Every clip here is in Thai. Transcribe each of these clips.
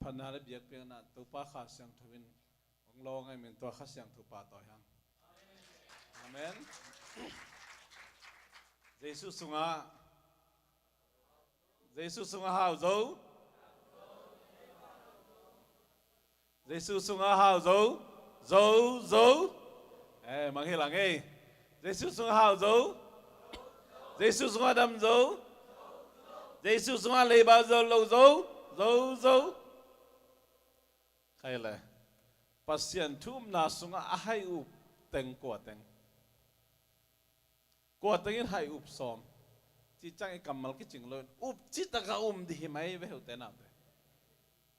พันนาเลเบียกเพียงนั้นตัวป้าข้าเสียงทวินของลองให้เป็นตัวข้าเสียงตัวป้าต่อยังอาเมนเยซูสุงาเยซูสุงาฮาวโจเยซูสุงาฮาวโจโจโจมังเฮลังเยซูสุงาฮาวโจเยซูสุงาดำโจเยซูสุงาเลบาโจโลโจโจโจใครเลยปัสยันทุ่มนาสุงาให้อุบเต็งกวดเต็งกวดเต็งให้อุบซ้อมที่จังไอ้กำมัลกิจิงเลยอุบจิตตะกาดีไหมเว้ยเต็นอะไร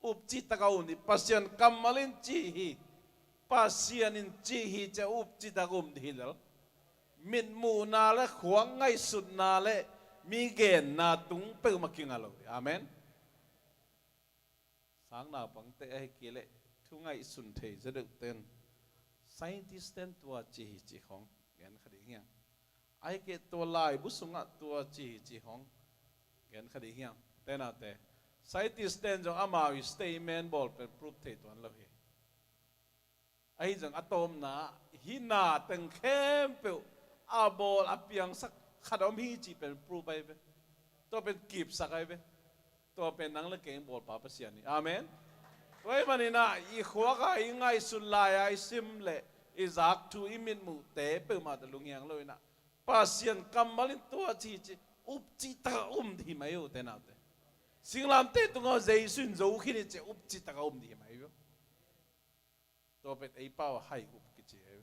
อุบจิตตะกาดีปัสยันกำมัลินจีฮีปัสยันินจีฮีจะอุบจิตตะกาดีแล้วมินมูนาเลขวางไงสุดนาเลมีเกณฑ์นาตุงเปิลมากินอะไรอาเมนสังนาปังเตะให้กิเลทุงไงสุนเทจะดึกเต้นไซติสเตนตัวจีของเงินคดีเงี้ยไอเกตัวลายบุษงะตัวจีของเงินคดีเงี้ยเต้นอะไรไซติสเตนจงอามาวิสเตย์แมนบอลเป็นพรูฟเทตัวนั้นเลยไอจังอะตอมนาหินาตึงเข้มเปลอาบอลอเปียงสักขดมฮีจีเป็นพรูฟไปตัวเป็นกีบสักไปตัวเป็นนังเล็กเก่งบอลป่าเปเสียนี่อาเมนไว้มันนี่นะอีขวากาอีไงสุดลายไอซิมเล่อีจักทูอิมินมูเตะเปิดมาแต่ลุงยังเลยนะปัสยันกำมัลินตัวจีอุบจิตะดีไหมอยู่แต่น่าเตะสิ่งลำเตะตรงเอาใจสุนโจขึ้นจะอุบจิตะดีไหมอยู่ตัวเป็นไอ้เป้าให้อุบกิจเหรอ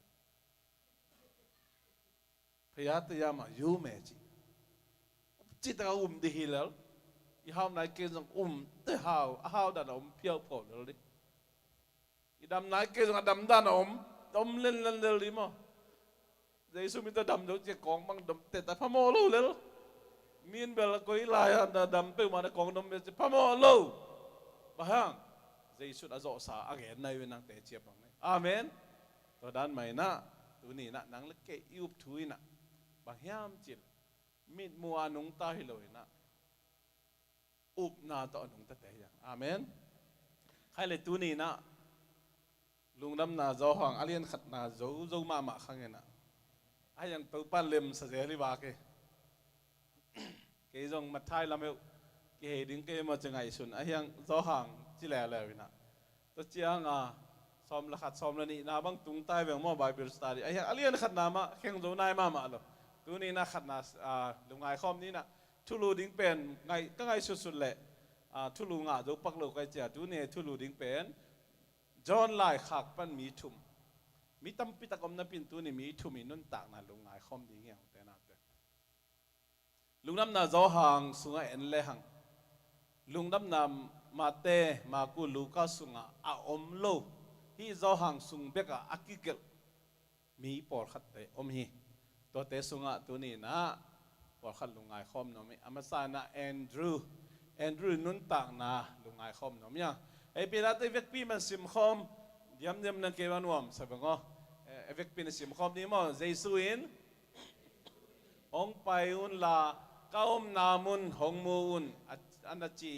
พยาตยามาอยู่เมจิอุบจิตะดีแล้วอีห้ามนายเกณฑ์เตะห้าวดันเพียวพอเลยอีดำนายเกณฑ์ดำดันเล่นเลยมั้งเยซูมีแต่ดำเดี๋ยวจะกองบังดำเตะพะโมโลเลยมีนเบลก็อีลายดำเปิดมาในกองดำจะพะโมโลบ้างเยซูอาจจะสาอักเห็นในเวนังเตะเจียบบังเลยอาเมนตัวด้านใหม่นะตัวนี้นะนังเล็กเกยยุบถุยนะบางยามจิตมีมัวนุ่งตาให้เลยนะอุบนาต่อหนุ่งตะเตยอย่างอาเมนใครเลยตัวนี้นะลุงดำนาโจหังอเลียนขัดนาโจมาขังเงินนะไอ้ยังตัวปั้นเล็มเสียริบาเกยจงมาท้ายลำเอวเกยดิ้งเกยมาจังไงสุนไอ้ยังโจหังจิแลเลยนะตัวเจียงซ้อมละขัดซ้อมละนี่นาบังตุงใต้เบียงมอไบเบิลสตาร์ไอ้ยังอเลียนขัดนามาแข่งโจนายมาหรอตัวนี้นะขัดนาลุงไงคอมนี้นะทุลูดิ้งเป็นไงก็ไงสุดๆเลยทุลูงาดูปักโลกไอเจ้าตัวนี้ทุลูดิ้งเป็นจอห์นไล่ขักปันมีทุมมีตั้มปิตะกอมนับปินตัวนี้มีทุมมีนุ่นตากนะลุงไงคอมดิ้งเงี้ยแต่น่าเตะลุงน้ำนาโจหังสุงเอ็นเลหังลุงน้ำนามาเตมากูลูกาสุงอาอมโลฮีโจหังสุงเบกะอากิเกลมีปอดขัดเตอมฮีตัวเตสุงตัวนี้นะพอขัดลุงไงคอมน้องมีอามาซานะแอนดรูนุ่นต่างนะลุงไงคอมน้องมีไอปีนั้นเอเวกปีมันซิมคอมยำนั่งเกวันวมใช่ปะง้อเอเวกปีนซิมคอมนี่มั้งเจสุอินองไปอุนลาก้าวนามุนหงมูอุนอันนั้นจี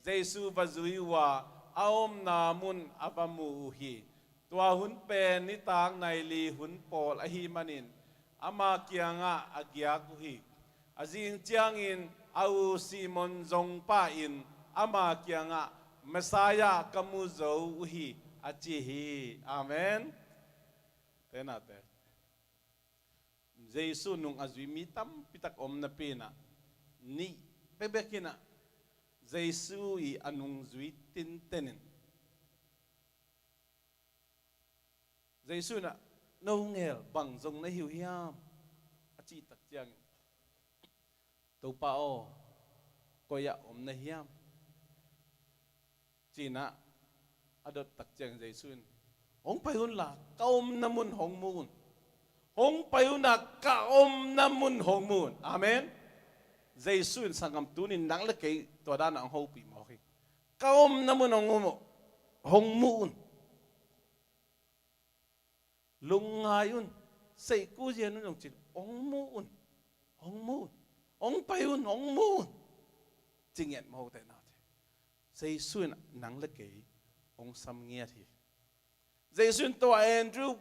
เจสุบาจุยว่าอาวมนามุนอับมูฮีตัวหุ่นเป็นนิตางในลีหุ่นปอลอหิมันินอามาเกียงะอาเกียกุฮีอาจิงเจียงอินอาอูซีมอนจงป้าอินอามาเกียงะเมสายากัมูโจอุฮีอาจิฮีอาเมนเตน่าเตเยซูนุงอาจุยมิตัมปิตักอมนปีนะนี่เป๊ะๆกินะเยซูอีอนุงจุยตินเตนินเยซูนะน้องเอลบังจงในหิวเฮียมอาจีตักเจียงตัวป้าโอก็อยากอมในเฮียมจีน่ะอดตักเจียงเยซูนองไปหุ่นละก้าวน้ำมุนหงมูนองไปหุ่นละก้าวน้ำมุนหงมูนอาเมนเยซูนสังคมตัวนี้นังเล็กตัวด้านอังโฮปีมอคิก้าวน้ำมุนหงมูนลุงไงอุนใส่กู้เย็นนั่นองจิตองมูนองไปอุนองมูนจริงเห็นมาแต่นาเจ Giêsu nang le ke ong sam nghe thì Giêsu to Andrew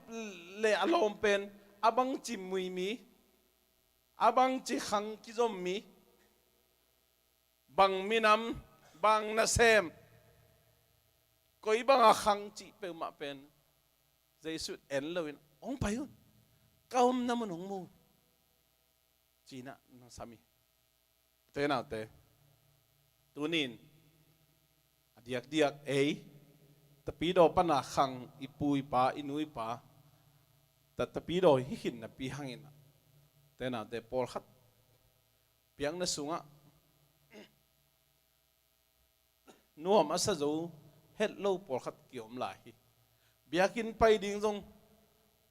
le alom pen abang chi mui mi abang chi khang ki zom mi bang minam bang na sem koi bang a khang chi pe ma pen Giêsu en lawin ong payun kaum naman ong mo China no sami te nào te tunin diak tapi do pana khang ipui pa inui pa tapi do hi hin na pi hangin te nào te por khat piang na sunga nuam asa zo het lo por khat kiom lai biakin pai ding jong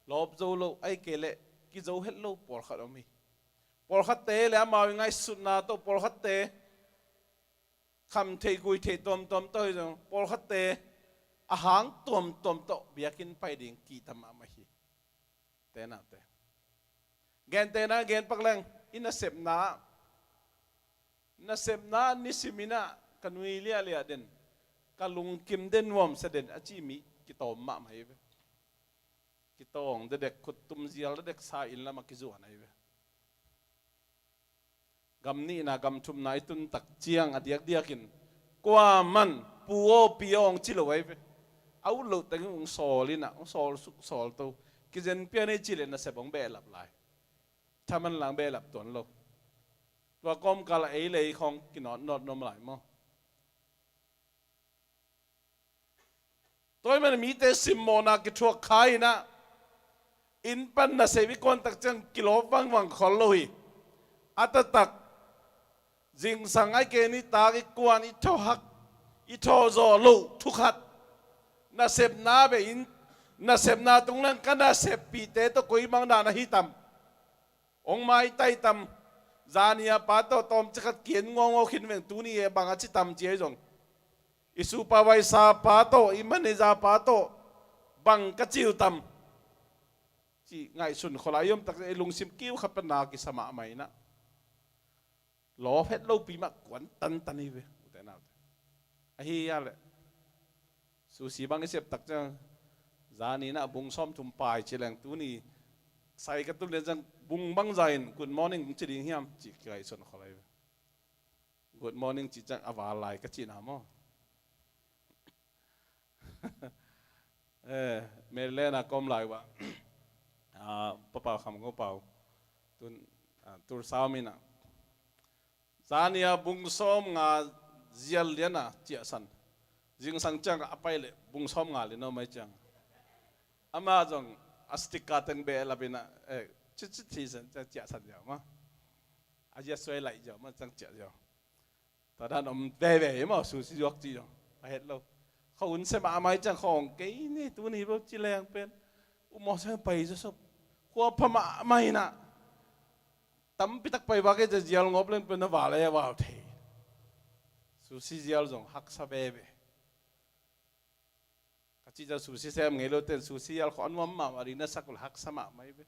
lob zo lo ai kele ki zo het lo por khat omi por khat te le ma ngai sunna to por khat te kham thei gui thei tom toi jong por khat te a hang tom to biakin pai ding ki tam ma hi te na te gen te na gen pakleng ina sep na ni simina kanui lia den kalung kim den wom sa den achi mi ki tom ma mai ve ki tong de dek khut tum zial de dek sa in la ma ki zu anai ve gam ni na gam thum nai tun tak chiang adiak diakin kwa man puo piong chilo wai ve au lo tang ung solina ung sol to ki jen pia nei chile na se bong be lap lai thaman lang be lap ton lo wa kom kala ei lei khong ki not nom lai mo tôi mình mi te simona ki thuak khai na in pan na se vi kon tak chang kilo wang khol lo hi atatak jing sang ai ke ni ta ki kwan I tho hak I tho zo lo thu khat na sep na be in na sep na tung lang kana sep pi te to koi mang na hi tam ong mai tai tam zania pa to tom chakat kien ngo khin veng tu ni e banga chi tam che jong isu pa vai sa pa to imane za pa to bang ka chiu tam chi ngai sun kholayom tak e lung sim kiu khapan na ki sama mai na lo phet lo pi ma kwan tan ni ve te na a hi ya le su si bang sep tak chang zani na bung som thum pai chilang tu ni sai ka tu le jang bung bang zain good morning chi ding hiam chi kai sun kholai good morning chi chang awa lai ka chi na mo mẹ lên là com lại vậy papa không có bảo tôi sao mình à zania bung som nga zial liền à chia san jing sang chang apai le bung som nga le no mai chang ama jong astika teng be la bina chit thi san cha chia san jaw ma aja soi lại jaw ma chang chia jaw ta dan ve ve ma su si yok chi jaw a het lo khôn xem à mai chẳng khòng cái này tu này bao chi leng pen mo xem bay cho sop khoa pham à mai na tắm pitak bay ba cái giờ ngop lên pen nó vào lại vào thế sushi giờ dùng hắc sa bè bè cái chi giờ sushi xem nghe lo tên sushi giờ khon mà đi nó sắc là hắc sa mà mai bè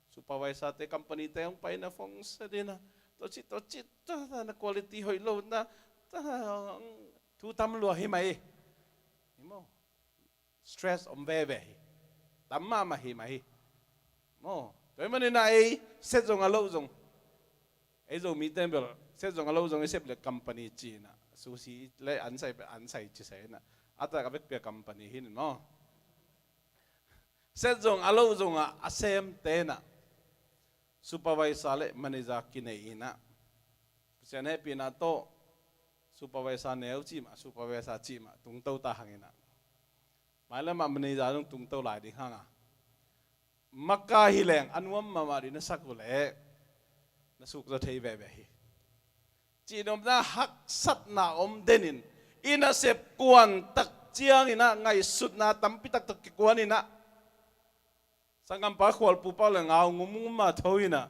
supervisor te company te ông bay na phong sa đi na to chi na quality hoi lo na thu tâm lùa hi mày stress về tắm mà hi mày mo tôi mà nên ai set dùng alo dùng ấy dùng mi tên biểu set dùng alo dùng ấy xếp là company chi na sushi lấy ăn sai chi sai na ata cái việc company hin mo set dùng alo dùng à xem tên na supervisor lấy manager kinai na sen happy na to supervisor neo chi mà supervisor chi mà tung tàu ta hàng na mai là mà mình giờ tung tàu lại đi hang à makka hi leng anwam ma ri na sak le na suk za thei ve ve hi chi nom na hak sat na denin ina sep kuan tak chiang ina ngai sut na tampi tak tak kuan ina sangam pa khol pu pa le ngau ngum ma thoina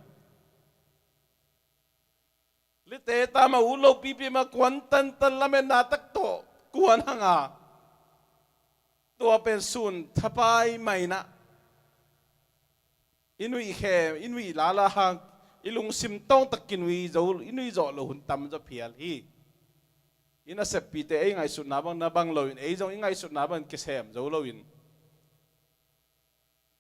li te ta ma u lo pi pi ma kuan tan la me na tak to kuan hanga tua pen sun thapai mai na inui khe inui la hang ilung sim tong tak kinui zo inui zo lo hun tam zo phial hi อินาเสพปีเตไอ้ไงสุดน้าบังน้าบังโลวินไอ้จงไอ้ไงสุดน้าบังกิเซมจะโลวิน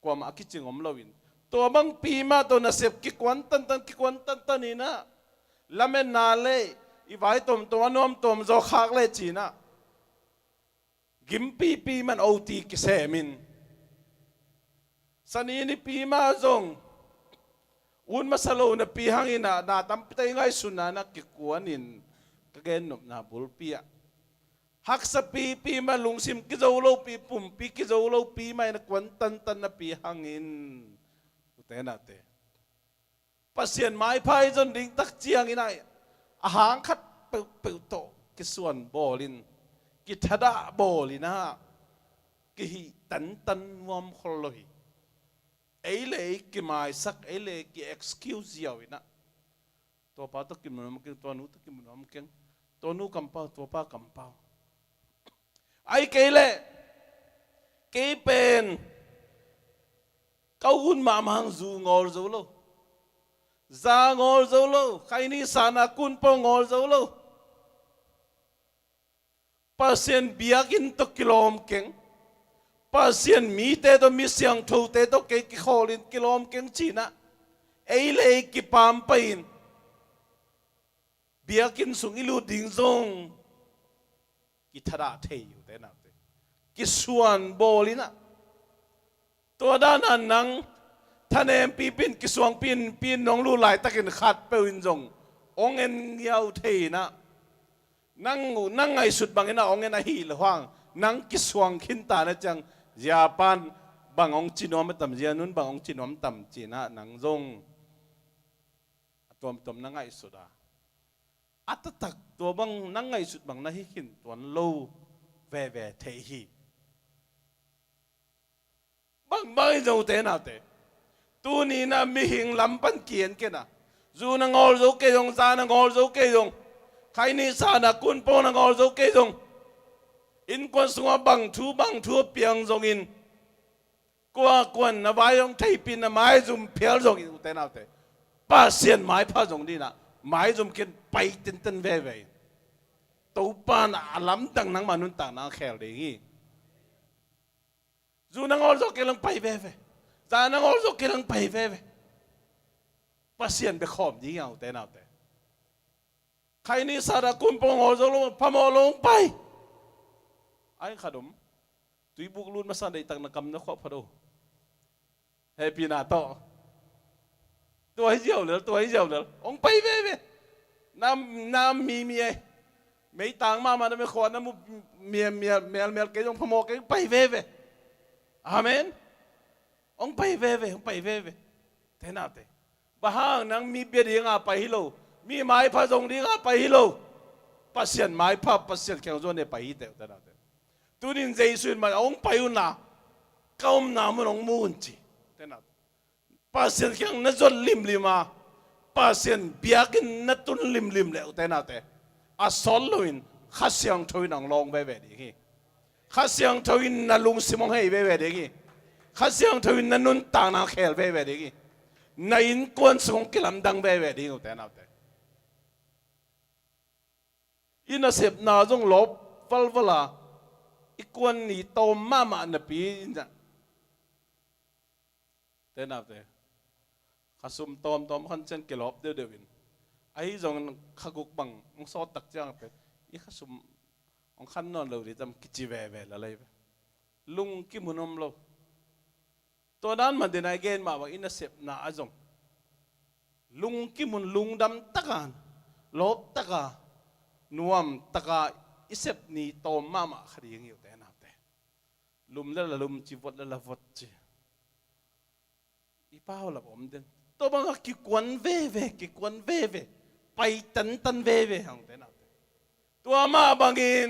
กว่ามาคิดจริงอมโลวินตัวบังปีมาตัวนาเสพกิกวันตันนี่นะละเมนนาเล่อีไว้ตัวน้อมตัวมันจะขากเล่จีนะกิมปีมันเอาตีกิเซมินสันนี้ปีมาจงอุนมาสโลนะปีหางอินะนาตั้มไปไงสุนันะกิกวนอินกเกนนบนาบุลปีอะฮักสปีมาลุงซิมกิโจโลปีปุ่มปีกิโจโลปีไม่นะกวนตันนะปีหางอินอุเตนะเตปัสเซียนไม้พายจนดิ่งตักเจียงอินะอาหารคัดเปิวโตกิส่วนบอลินกิทัดาบอลินะกิฮิตันวอมคลอยไอ้เล่กิมาสักไอ้เล่กิ excuse ยาวินะตัวป้าต้องกินมันมันกินตัวนู้ต้องกินมันมันกินตัวนู้กำเปาตัวป้ากำเปาไอ้เกเล่เกเป็นเขาอุ่นมามังจูงอลจูโลจางอลจูโลใครนี่สานากุนปงอลจูโลpasien biakin to kilom keng pasien mi te to mi siang tho te to ke ki kholin kilom keng china ei le ki pam pain biakin sung ilu ding zong ki thara thei yu te na te ki suan bolina to da nan nang thanem pi pin ki suang pin nong lu lai takin khat pe win zong ong en yau thei naนั่งไงสุดบางนะองเงินหิลห่างนั่งกิสวงขินตานะจังยาปานบางองจีนอมต่ำเจียนุนบางองจีนอมต่ำจีนะนังจงตัวนั่งไงสุดอัตตักตัวบางนั่งไงสุดบางนะฮิขินตัวโลเวเทฮีบางจงเตนะเตตัวนี้นะมีหิงลำปันเกียนกันนะจูนังอลจูเกยงจานังอลจูเกยงใครนี่สานะกุนโปนังอลโจเกจงอินกวนสงบังทูเปียงจงอินกวนนะวายองไทยปินนะไม้จุ่มเพียรจงอินอุเตนาเตป้าเสียนไม้พาจงดีนะไม้จุ่มกินไปเต้นเว่ตัวป้านะลำตังนังมานุนตังนังแขลเลยงี้จูนังอลโจเกลังไปเว่จานังอลโจเกลังไปเว่ป้าเสียนไปขอมยิ่งเอาอุเตนาเตใครนี่สาระกุนปงอจลงพมอลงไปไอ้ขนมตุยบุกลุนมาสั่นได้ตังนักกำนักขวบพอดูเฮปีนาโตตัวให้เจียวเลยองไปเว้น้ำมีไม่ต่างมาไม่ขอน้ำเมียเกยงพมอเกยไปเว้อาเมนองไปเว้เทน่าเตบ้านังมีเบียดยังไปฮิโลมีไม้พาจงดีก็ไปฮิโลปัสเซียนไม้พาปัสเซียนแข่งจนเนี่ยไปฮิเตอแต่ละเดือนตัวนี้ใจสุดมาองไปอุณาก้มน้ำมันองมุนจีแต่ละปัสเซียนแข่งนั่นจนลิมมาปัสเซียนเบียกินนั่นตุนลิมแล้วแต่ละเดือนอาสอลลุนข้าเสียงทวินองลองไปแบบนี้ข้าเสียงทวินนั่นลุงสิมองให้ไปแบบนี้ข้าเสียงทวินนั่นนุนต่างนักแข่งไปแบบนี้ในอินกวนสงกิลำดังไปแบบนี้แต่ละเดือนอินาเสพนาจงลบฟัลลาอีกวนนี่โตมาหน้าปีนะเต้นอะไรข้าซุ่มตอมขันเช่นเกลอบเดือดวินไอ้จงข้ากุกบังองซอตักจ้างไปอีข้าซุ่มองขันนอนเราดิจำกิจิเว่อะไรไปลุงกิมุนอมเราตัวนั้นมันเดินไอเกนมาว่าอินาเสพนาจงลุงกิมุนลุงดำตะการลบตะการนวมตะกาอิเซปนีโตมาขดีอย่างอยู่แต่นาแต่ลุมแล้วลุมจีวดแล้ววดจีอีป้าละผมเดินตัวบางกิกวนเว่กิกวนเว่ไปตันเว่ของแต่นาแต่ตัวมาบางอิน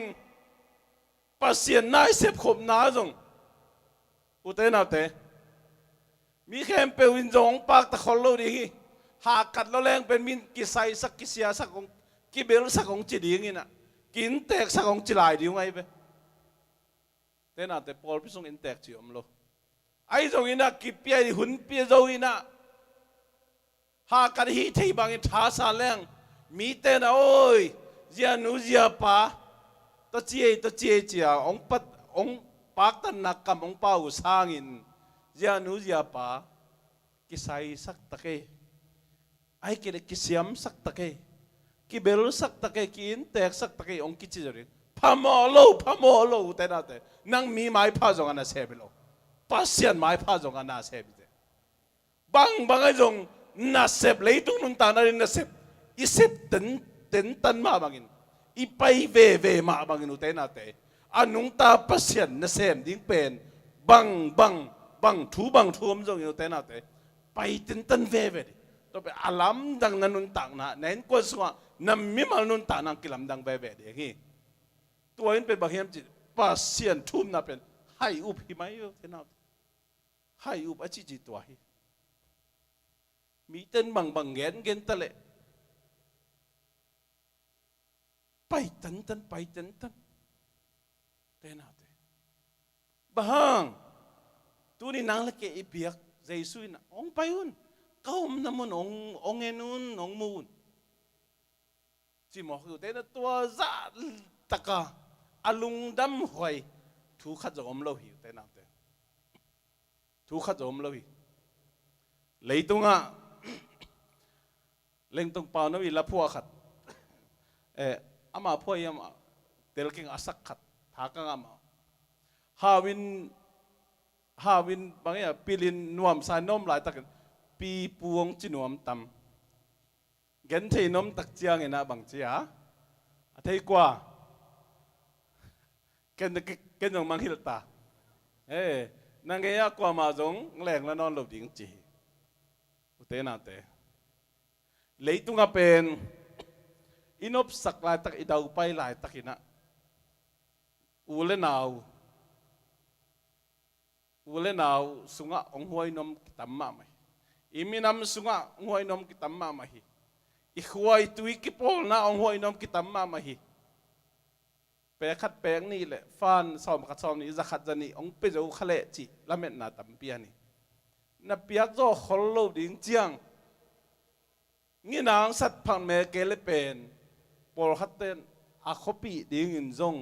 ปัสเซียนนายเสพขบนาจงอุแต่นาแต่มีแค่เปวินจงปากตะคอลโลดีหากัดแล้วแรงเป็นมินกิไซสักกิเสียสักของกิเบลสักของจีดีงี้นะกินแตกสักของจีลายดีไงไปแต่น่ะแต่พอพิส่งอินแตกจีอมโลไอ้ตรงนี้นะกิเปียหุ่นเปียโจอีนะหากันฮีที่บางท้าซาแรงมีแต่นะโอ้ยเจียนูเจียป้า ตัวเจียเจียองปากตันนักกำองเป้าสร้างอินเจ้าหนูเจ้าป่ากิไซสักตะเกไอ้กิเลกิเสียมสักตะเกกิเบลสักตะเกกินแตกสักตะเกองกิจิจริงพะโมโลแต่นั่นแต่นั่งมีไม้พาจงอันนั้นเสพโลปัสยันไม้พาจงอันนั้นเสพบางไอ้จงน่าเสพเลยตรงนู้นตานารินน่าเสพอีเสพเต็นตันมาบางินอีไปเวมาบางินอุแต่นั่นแต่อันนู้นตาปัสยันน่าเสพดิ้งเป็นบังทูมจงอุแต่นั่นแต่ไปเต็นตันเวตัวไปอาลัมดังนั้นนู้นต่างนะเน้นก็สัวน้ำมีมานู้นต่างนั่งกิลัมดังเวเดียงี้ตัวนี้เป็นบางอย่างจิปัสยันทุ่มน่ะเป็นให้อุบหิมะอยู่แต่นั่นให้อุบอจิจิตัวฮีมีเต้นบางเงินตะเละไปตันเต้นเอาเต้บางตัวนี้นางเล็กอีเปียกใจสุยนะองไปอุ่นเขาน้ำมันองเงินุนองมูนจิมอกอยู่เต้นตัวจัดตะกาอลุงดำหอยถูกขัดจะอมโลหิวเต้นเอาเต้ถูกขัดจะอมโลหิวเลยตรงอ่ะเล่งตรงเปล่านะวิลาพัวขัดอามาพัวยามาเดลกิงอาศักขัดทากังอามาฮาวินบางอย่างปีลินนวมสายนมหลายตะกันปีปวงจีนวมตำเงินเทนมตักเจียงเงินบางเจียเทกว่าเกินจงมังฮิลตานั่งเกียกว่ามาจงแหลงแล้วนอนหลบดิ้งจีอุเตน่าเตเลยตุงอาเป็นอินบสักลายตักอิดาวไปลายตักอินะอูเลนาวสุงะองหวยนมกิตัมมาไหมอิมินำสุงะองหวยนมกิตัมมาไหมอีขวายตุยกิปอลนะองหวยนมกิตัมมาไหมเปรขัดแปลงนี่แหละฟันซ้อมขัดซ้อมนี่จะขัดจะนี่องเปจะอุขเลจิละเม็ดนาตัมเปียนี่นับเปียกโจ้ขลุ่มดิ้งเจียงงี้นางสัตว์พังเมเกลเป็นบอลขัดเต้นอาคบีดิ้งอินจง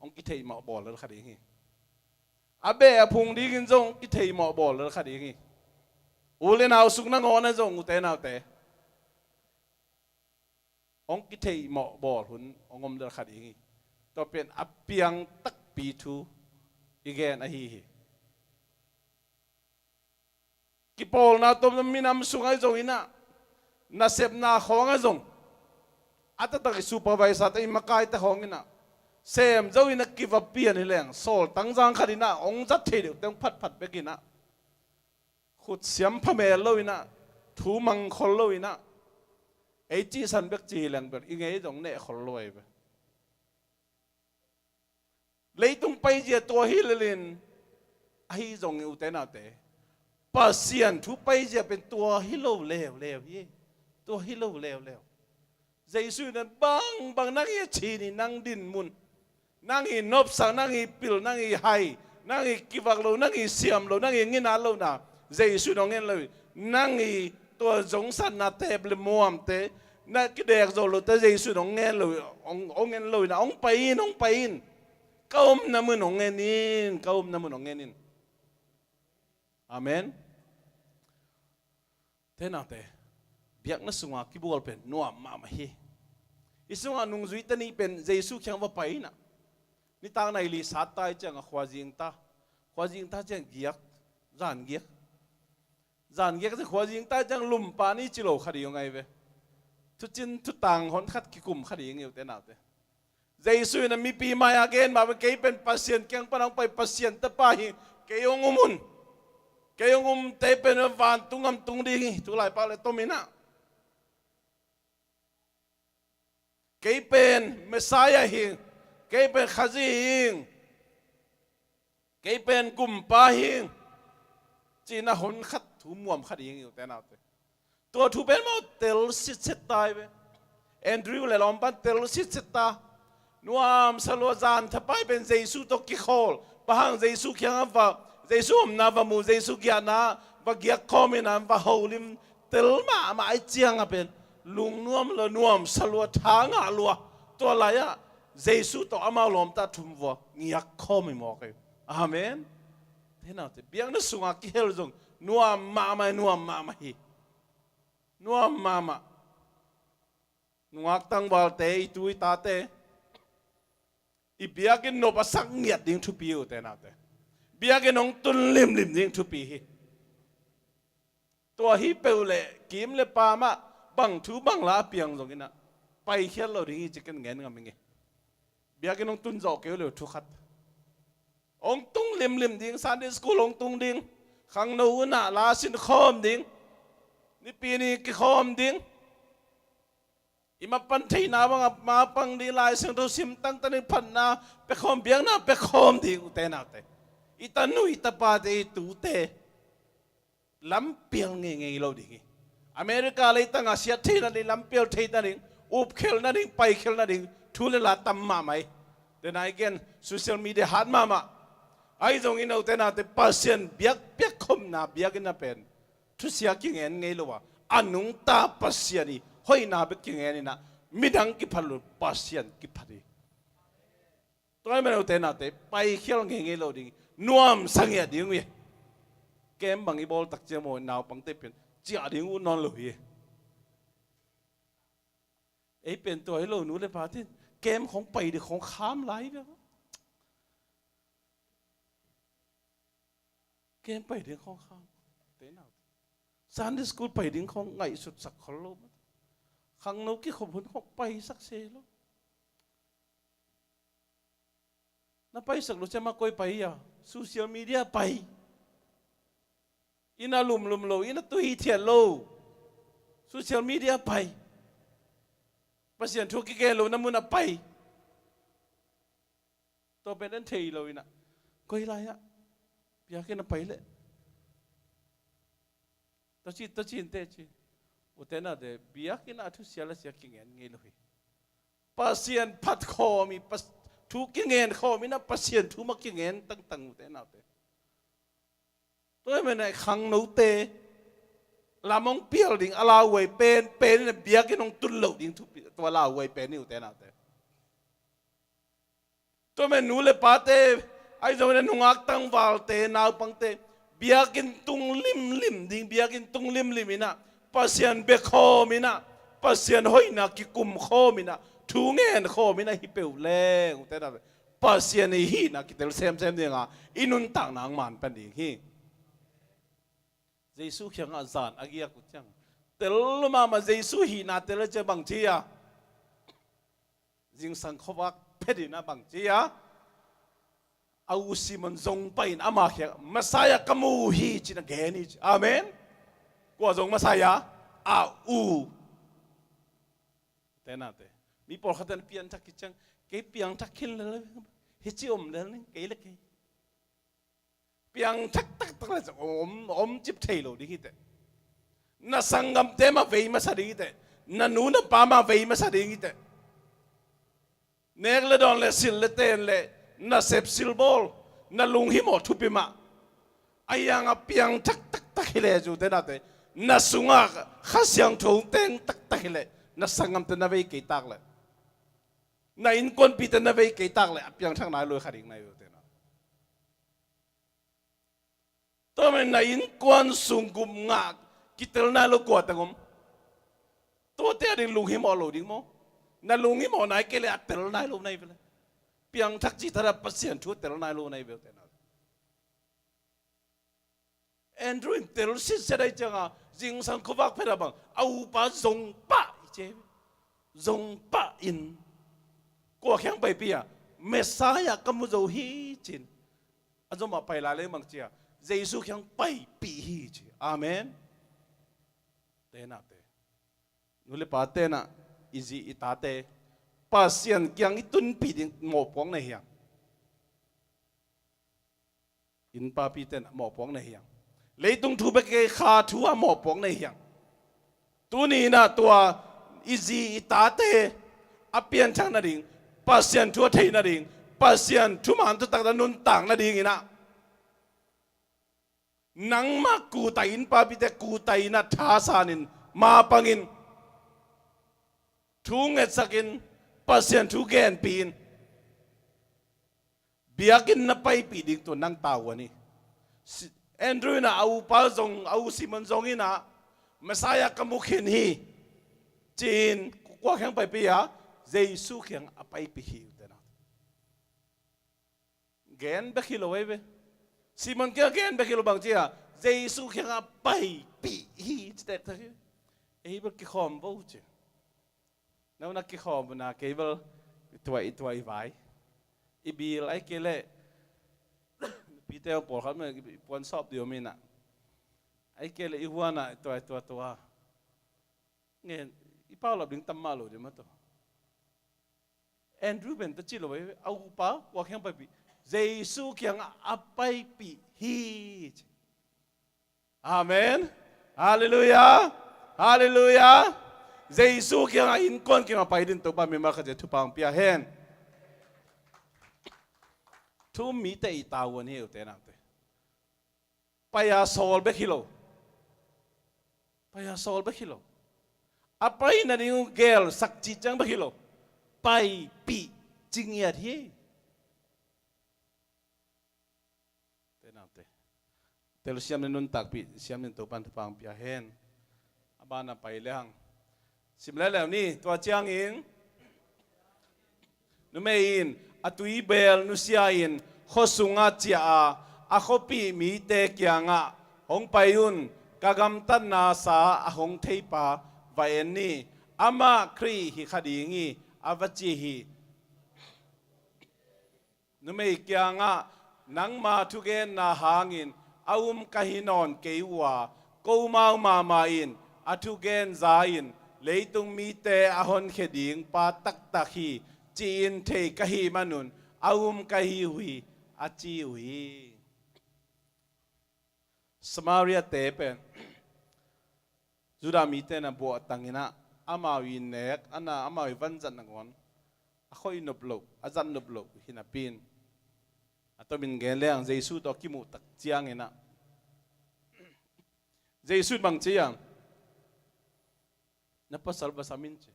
องกิเทยมาบอลแล้วขัดดิ้งอาเบะพุงดิ้งอินจงกิเทยมาบอลแล้วขัดดิ้งอูเลนาวสุกนังอนจงอุเตนาวเตองกิเทยมาบอลหุ่นองอมแล้วขัดดิ้งต่อเป็นอเปียงตักปีทูอีกแกนอหีกิปอลนาตมมีนำสุงไอจงอินะนาเสพนาของไอจงอัตตะกิซูเปอร์ไวซ์ตัยมาไกตะของอินะเซมเจ้าอินะกิวเปียนี่แหละโซลตั้งจังขัดินะองจัดเทเดียวต้องพัดไปกินะขุดเสียมพะเมลโลอินะถูมังคนโลอินะไอจีสันเบกจีแหลงแบบอีไงจงเนะคนรวยไปเลยต้องไปเจอตัวฮิลลินไอจงอุเตนาเตปัสยันทุไปจะเป็นตัวฮิโลเลวยี่ตัวฮิโลเลวใจสุนั้นบางนั่งยีชีนี่นั่งดินมุนนั่งยีนบสังนั่งยีปิลนั่งยีไฮนั่งยีกิวักโลนั่งยีเสียมโลนั่งยีเงินอาโลนะใจสุน้องเงินเลยนั่งยีตัวจงสันนาเตเบลมัวมเตนั่งกิเด็กโจโลแต่ใจสุน้องเงินเลยองเงินเลยนะองไปอินก้มน้ำมือน้องเงินนินก้มน้ำมือน้องเงินนินอาเมนเท่านั้นเตะเบียกนัสสุงาคิบวลเป็นนัวมาไม่เฮอิสุงานุงจุยตันนี่เป็นเจสุเขียงว่าไปนะนี่ต่างในลิสัตตายจังขวาจิงตาจังเกียกจานเกียกจะขวาจิงตาจังลุมปานี่จิโลขดียังไงเว้ทุจินทุต่างคนขัดกิกุมขดียังไงเท่านั้นเตะเจสุนั้นมีปีมาอาเกนมาเป็นเกยเป็นปัสเซียนเกียงปนังไปปัสเซียนตะปาหิเกยองมุนเกยงเตเป็นวันตุงตุงดีทุกหลายปาเลยต้มินะเกยเป็นเมสายาหิงเกยเป็นขจีหิงเกยเป็นกุมปาหิงจีน่าหนขัดถูม่วมขัดหิงอยู่แต่น่าตัวถูเป็นมาเตลสิเซตายเว้แอนดริวเลยลอมปันเตลสิเซตานัวมสโลจานถ้าไปเป็นเจสุตกิโคลบางเจสุเขียงว่าเจสุมนาบมูเจสุกียนาว่าเกียคอมินันว่าฮอลิมเตลมาไอเจียงเป็นลุงนวมละนวมสลัวทางอาลัวตัวอะไรอะ เยซูต่ออามาลมตาทุ่มวัวงียกข้อไม่หมอกเลยอาเมนเห็นเอาแต่เบียงนั่นสุงอากิเฮลจงนัวมาไม่นัวมาไม่นัวมานัวตั้งบอลเตะตุยตาเตะอีเบียกินนบสักเงียดดิ้งทุปีอยู่แต่น่าเตะเบียกินน้องตุนลิมดิ้งทุปีตัวฮิเปลเล่กิมเล่ปามาบังทูบังลาเปียงตรงนี้นะไปเขียนเราดิ้งจะกันเงินกันมั้งไงเบียกินน้องตุนจอกเกลียวทุกขัดองตุงลิมดิ้งซันเดสกูลองตุงดิ้งขังนูน่ะลาสินคอมดิ้งนี่ปีนี้กิคอมดิ้งอิมาปันทีนาบังมาปังดีลายเสียงเราซิมตั้งตันพันนาไปคอมเบียงนาไปคอมดิ้งอุเตนาเตอิตานุอิตาปาเตตูเตลำเปียงเงี้ยเราดิ้งอเมริกาเลยตั้งอาเซียที่นั่นลำเปียงที่นั่นอุบเขลนั่นไปเขลนั่นทุเลลาตัมมาไหมแต่นายเกนโซเชียลมีเดียหันมาไอ้ตรงนี้เราแต่น่าแต่ปัสเซียนเบียกคมนาเบียกน่าเป็นทุเสียกิเงินไงลูกว่าอันนุ่งตาปัสเซียนี่ห้อยนาเบียกกิเงินนี่นะมิดังกิพัลลุปัสเซียนกิพัดีตัวนี้เราแต่น่าแต่ไปเขียนเงี้ยเราดิ้งนัวมสังเกตดิ้งเว้ยเกมบางอีบอลตักเจมอนาวปังเตเป็นเจ้าดิ้งอุนนอนเลยไอ้เป็นตัวให้เราหนูเลยพาที่เกมของไปเด็กของข้ามไหลไปเกมไปเด็กของข้ามเต้นเอาซันดิสกูไปเด็กของไงสุดสักคนลมขังนกที่ขบวนของไปสักเซลน่าไปสักรู้จะมาคุยไปอ่ะโซเชียลมีเดียไปอินาลุมโลอินาตุยเทียนโลโซเชียลมีเดียไปประเสียนทุกข์แก่โลน้ำมันไปตัวเป็นอันเทยโลอินะคุยอะไรอ่ะอยากให้น่าไปเลยตัวจีนเตจีอุตน่าเดบียกินอาทุเสียละเสียกิเงินเงี้ยเลยปัสเซียนพัดคอมีปัสทุกกิเงินคอมีนะปัสเซียนทุกมักกิเงินตั้งอุตน่าเดตัวมันไอ้ขังนูเตลามองเปียลดิ่งอาลาเวเป็นเนี่ยบียกินน้องตุนเหลวดิ่งทุกตัวลาเวเป็นนี่อุตน่าเดตัวมันนูเลยปาเตไอ้ตัวนั้นนุ่งอักตั้งวาลเตนาวปังเตเบียกินตุงลิมดิ้งเบียกินตุงลิมมินะปัสเซียนเบคอมินะปัสเซียนหอยนักกิกุมคอมินะทูเงินคอมินะฮิเปลเล่งแต่ละปัสเซียนฮีนักกิเตลเซมเดียงอ่ะอินุนต่างนางมันเป็นดีฮีเยซูเขียงอาจารย์อากิยากุจังเตลมาเยซูฮีนาเตลเจบังจีอ่ะจิงสังขวักเพดินะบังจีอ่ะเอาสิมันจงไปนอามาเขียมาสายกมูฮีจินะเกนิจอาเมนกว่าจงมาสายอาอูแต่น่าเตมีพอขัดเปียนทักกิจังเกี่ยเปียงทักขินเลยฮิจิอมเลยนี่เกี่ยเลยเปียงทักเลยจะอมจิบเทโลดิฮิเตน่าสังกัมเตมาเวย์มาสาดิฮิเตน่านูน่าปามาเวย์มาสาดิฮิเตเนกเลดอนเลสิลเลเตนเลน่าเซปซิลบอลน่าลุงหิมอทุปิมาไอ้ยังเปียงทักฮิเลจูเตน่าเตน่าสุงากข้าเสียงทงเต็งตักฮิเลน่าสังกัมเตน่าเวย์กี่ตักเลยน่าอินคนปีเตน่าเวย์กี่ตักเลยเปียงทั้งนายเลยขาดิ่งนายอยู่เตน่าตัวมันน่าอินคนสุงกุมงากกิเตลนายลูกกวาดตังมตัวเตะดิ่งลุงหิมอโลดิ่งมั้งน่าลุงหิมอนายเกลี่ยเตลนายลูกนายไปเลยเปียงทักจิตระปัสเซียนชุดเตลนายลูกนายไปเตน่าแอนดรูว์เตลซิสได้จังอ่ะจิงสังขวักเพระบังเอาปะจงปะเจจงปะอินกัวแข็งไปปีอ่ะเมสายะกมุโจฮีจินอาจจะมาไปลาเลยมังเจียเยซูแข็งไปปีฮีจิอาเมนเตน่าเตนุเลปาเตน่ะอิจิอิตาเตปัสเซียนยังอิตุนปีดิหมอปองในเฮียงอินปาปีเตน่ะหมอปองในเฮียงเลยตุงทูเบกขาทัวหมอปองในเฮียงตัวนี้นะตัวอิจิอิตาเตอเปียนช่างนาดิ่งปัสเซียนทัวเทนาดิ่งปัสเซียนทุมันตุตักตะนุนต่างนาดิ่งนะนังมากูไตอินปาปิเตกูไตนะทาสานินมาปังอินทุงเอสักินปัสเซียนทุเกนปีน biakin na pai pi ding to nang tawani Andrew na au pa zong au Simon zong ina Messiah kamukhin hi chin kwa khang pai pi ya Jesus khang apai pi hi tena gen ba kilo we Simon kia gen ba kilo bang chia Jesus khang apai pi hi te ta ei ba ki khom bo che nau na ki khom na ke bal tuai vai ibil ai ke le Peter Paul khat me pon sop dio mi na ai ke le iwana tua nge I Paul la ding tam ma lo de ma to Andrew ben ta chi lo we au pa wa khang pa bi Jesus kyang apai pi hi Amen Hallelujah Hallelujah Jesus kyang in kon kyang apai din to ba me ma kha je thu pang pia hen Thum mi te tawon heu te na te paya sol be kilo apai na niu gel sakchi chang be kilo pai pi jing ya thi te na te tel siam ne nun tak pi siam ne to pan pang pia hen abana pai lehang sim le lew ni to chiang in nu me in atui bel nu sia in khosunga chia a khopi mi te kyanga hong payun kagam tan na sa a hong theipa va en ni ama khri hi khadingi avachi hi nu me kyanga nang ma thu gen na hangin aum kahinon keiwa ko mau ma in athu gen zain leitung mi te a hon kheding pa tak tak hi chin thei kahi manun aum kahi hui achi hui Samaria te pen Juda mi te na bo tangina amawi nek ana amawi vanjan ngon akhoi noplo azan noplo hinapin atomin gen leang Jesus to kimu tak chiang ina Jesus bang chiang na pasal basamin che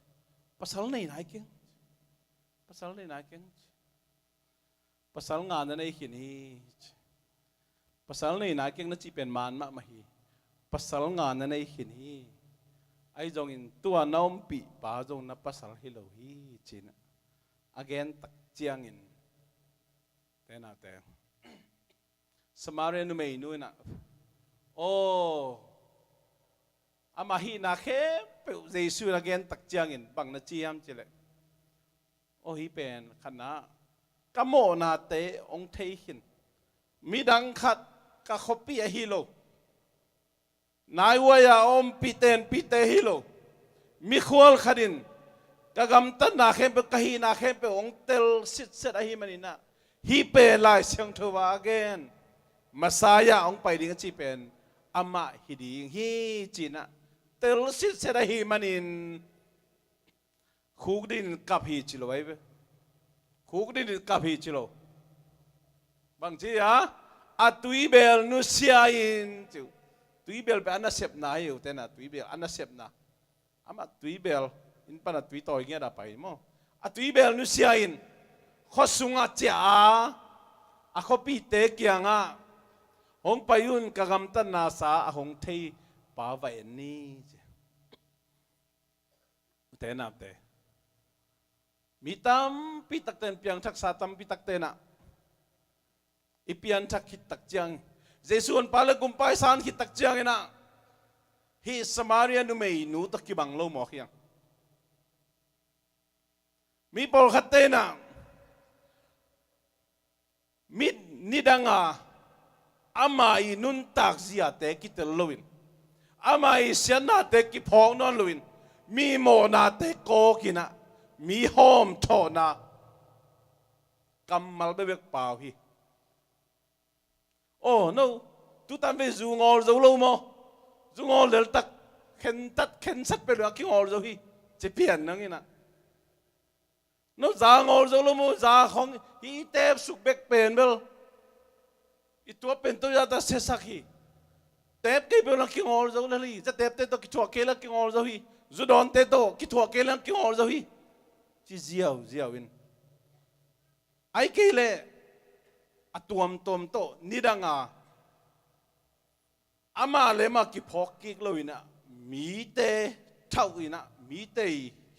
pasal nei nai keng pasal nga na nei khini pasal nei na keng na chi pen man ma hi pasal nga na nei khini ai jong in tua naum pi pa jong na pasal hilo hi chin again tak chiang in tena te Samaria nu mei nu na o ama hi na khe pe Jesus again tak chiang in bang na chiam chile o hi pen khana kamo na te ong thei hin midang khat ka khopi a hilo nai waya om pite hilo mi khol khadin kagam tan na khem pe kahi na khem pe ong tel sit a hi manina hi pe lai siang thowa again Masaya ong pai ding chi pen ama hi ding hi china tel sit a hi manin khuk din kap hi chilo wai be khuk din kap hi chilo bang chi ha atui bel nu sia in chu tui bel pe ana sep na yu te na tui bel ana sep na ama tui bel in pana tui toy nge da pai mo atui bel nu sia in khosunga cha a khopi te kyanga hong payun kagam tan na sa a hong thei pa va en ni te na te mitam pitak ten piang thak sa tam pitak te na ipian thak hit tak chiang Jesus pala kumpai san hit tak chiang ina hi Samaria nu mei nu tak ki bang lo mo khiang mi pol khatte na mit nidanga amai nun tak zia te ki tel loin amai sian na te ki phong non loin mi mo na te ko kina mi hom tho na kamal be bek pau hi oh no tu tam ve zu ngol zo lo mo zu ngol del tak khen sat pe lo ki ngol zo hi che pian nang ina no za ngol zo lo mo za khong hi tep suk bek pen bel i tua pen to ya ta se sakhi tep ke pe lo ki ngol zo li za tep te to ki thua ke la ki ngol zo hi zu don te to ki thua ke la ki ngol zo hi chi ziaw in ai ke le atuam to nidanga ama lema ki phok ki loina mi te thauina mi te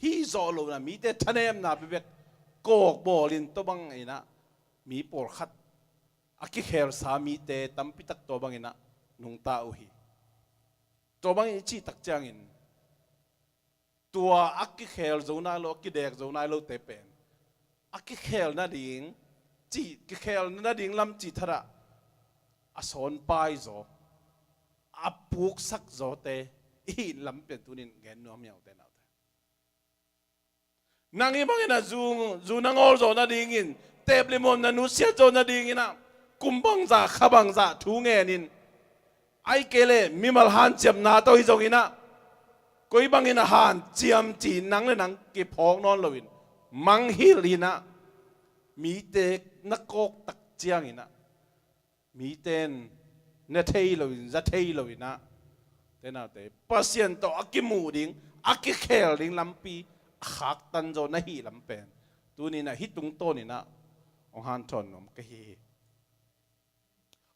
hi zo lo na mi te thanem na bebek kok bolin to bang ina mi por khat aki kher sa mi te tampi tak to bang ina nung ta uhi to bang chi tak changin tua aki kher zo na lo ki dek zo na lo te pen aki kher na ding chi ki kher na ding lam chi thara ason pai zo apuk sak zo te i lam pe tunin gen nom yaw te na nangi bangina zu nangol zo na dingin teblimon na nusia zo na dingina kumbang za khabang za thu nge nin ai kele mimal han cham na to hi zongina koi bangina han chiam chi nang le nang ki phok non loin mang hil hina mi te na kok tak chiang ina mi ten na thei loin za thei loina te na te pasien to akimu ding akikhel ding lampi khak tan zo na hi lam pen tu ni na hitung to ni na ong han thon nom ka hi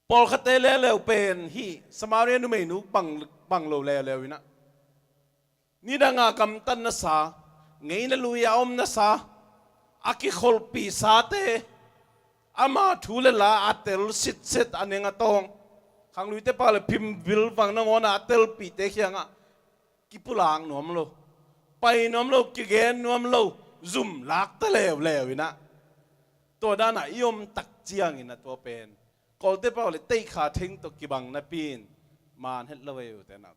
pol khate le le pen hi samarian nu me nu bang lo le le ina ni da nga kam tan na sa ngei na lu ya om na sa aki khol pi sa te ama thule la atel sit set anenga tong khang lui te pa le phim vil wang na ngona atel pi te khianga ki pulang nom lo pai nom lo ki gen nom lo zum lak ta lew lew ina to da na yom tak chiang ina to pen kol te pa le te kha thing to ki bang na pin man het lawe te na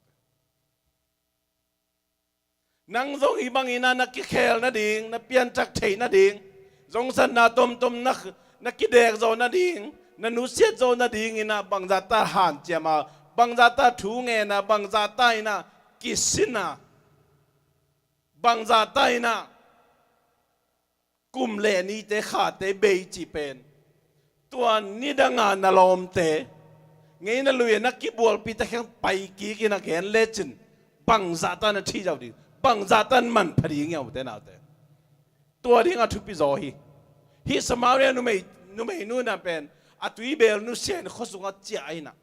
nang zong i bang ina na ki khel na ding na pian chak thei na ding zong san na tom na ki dek zo na ding na nu siat zo na ding ina bang za ta han chema bang za ta thu nge na bang za ta ina kisina bang za ta ina kum le ni te kha te be chi pen tua ni da nga na lom te ngei na luye na ki bol pi ta khang pai ki ki na gen legend bang za ta na thi jaw ding bang za tan man phari ngeu te na te tua ding a thu pi zo hi samaria nu me nu na pen atui bel nu sen khosunga chia ina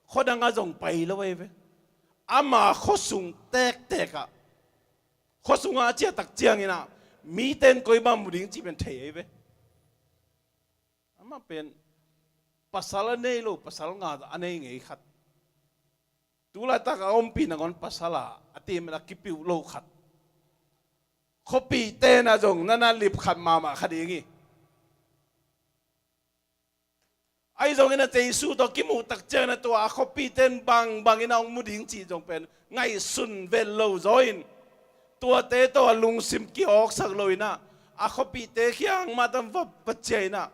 khodanga jong pai lo we ama khosung tek teka khosunga chia tak chiang ina mi ten koi ba muding chi pen thei we ama pen pasal nei lo pasal nga anei ngei khat tula ta ka om pi na gon pasala atim na kipiu lo khat khopi te na jong nana lip khat mama khadingi ai zong ina te su to ki mu tak chen na to a khopi ten bang ina ong muding chi jong pen ngai sun vel lo zoin tua te to lung sim ki ok sak loina a khopi te khiang ma tam va pacheina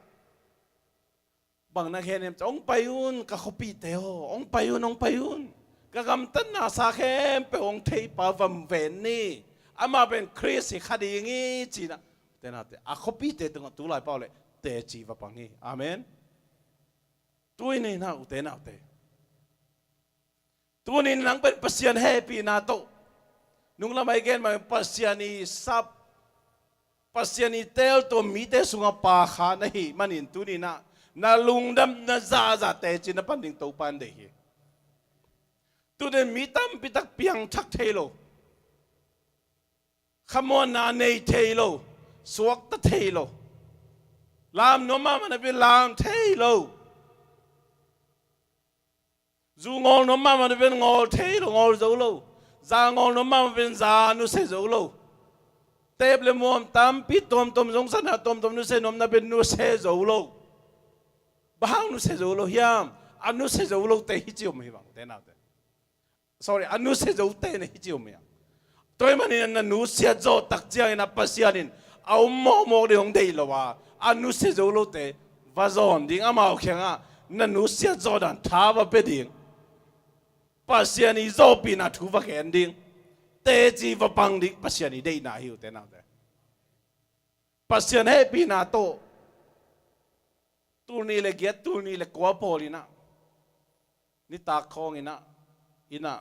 bang na khenem ong payun ka khopi te ho ong payun ka gam tan na sa khem pe ong thei pa vam ven ni ama ben chris khadi ngi chi na te na te a khopi te tong tu lai pa le te chi va pang ni amen tuoi ni na u te tu ni nang ben pasian happy na to nung lamai gen ma pasiani sap pasiani tel to mi te sunga pa kha na hi manin tu ni na lungdam na za te chin na panding to pan de hi tu den mi tam pitak piang thak thelo khamon na nei thelo suak ta thelo lam no ma na bi lam thelo zu ngol no ma na bi ngol thelo ngol zo lo za ngol no ma ben za nu se zo lo teble mom tam pi tom jong san ha tom nu se nom na ben nu se zo lo bahang nu se zo lo hiam anu se zo lo te hi chi om hi bang te na te sorry anu se zo te ne hi chi om ya toy mani na nu se zo tak chia ina pasianin au mo de hong dei lo wa anu se zo lo te va zon ding ama o khenga na nu se zo dan tha ba pe ding pasiani zo pi na thu va khen ding te chi va pang ding pasiani dei na hi te na te pasian he pi na to tu ni le get tu ni le kwa polina ni ta khong ina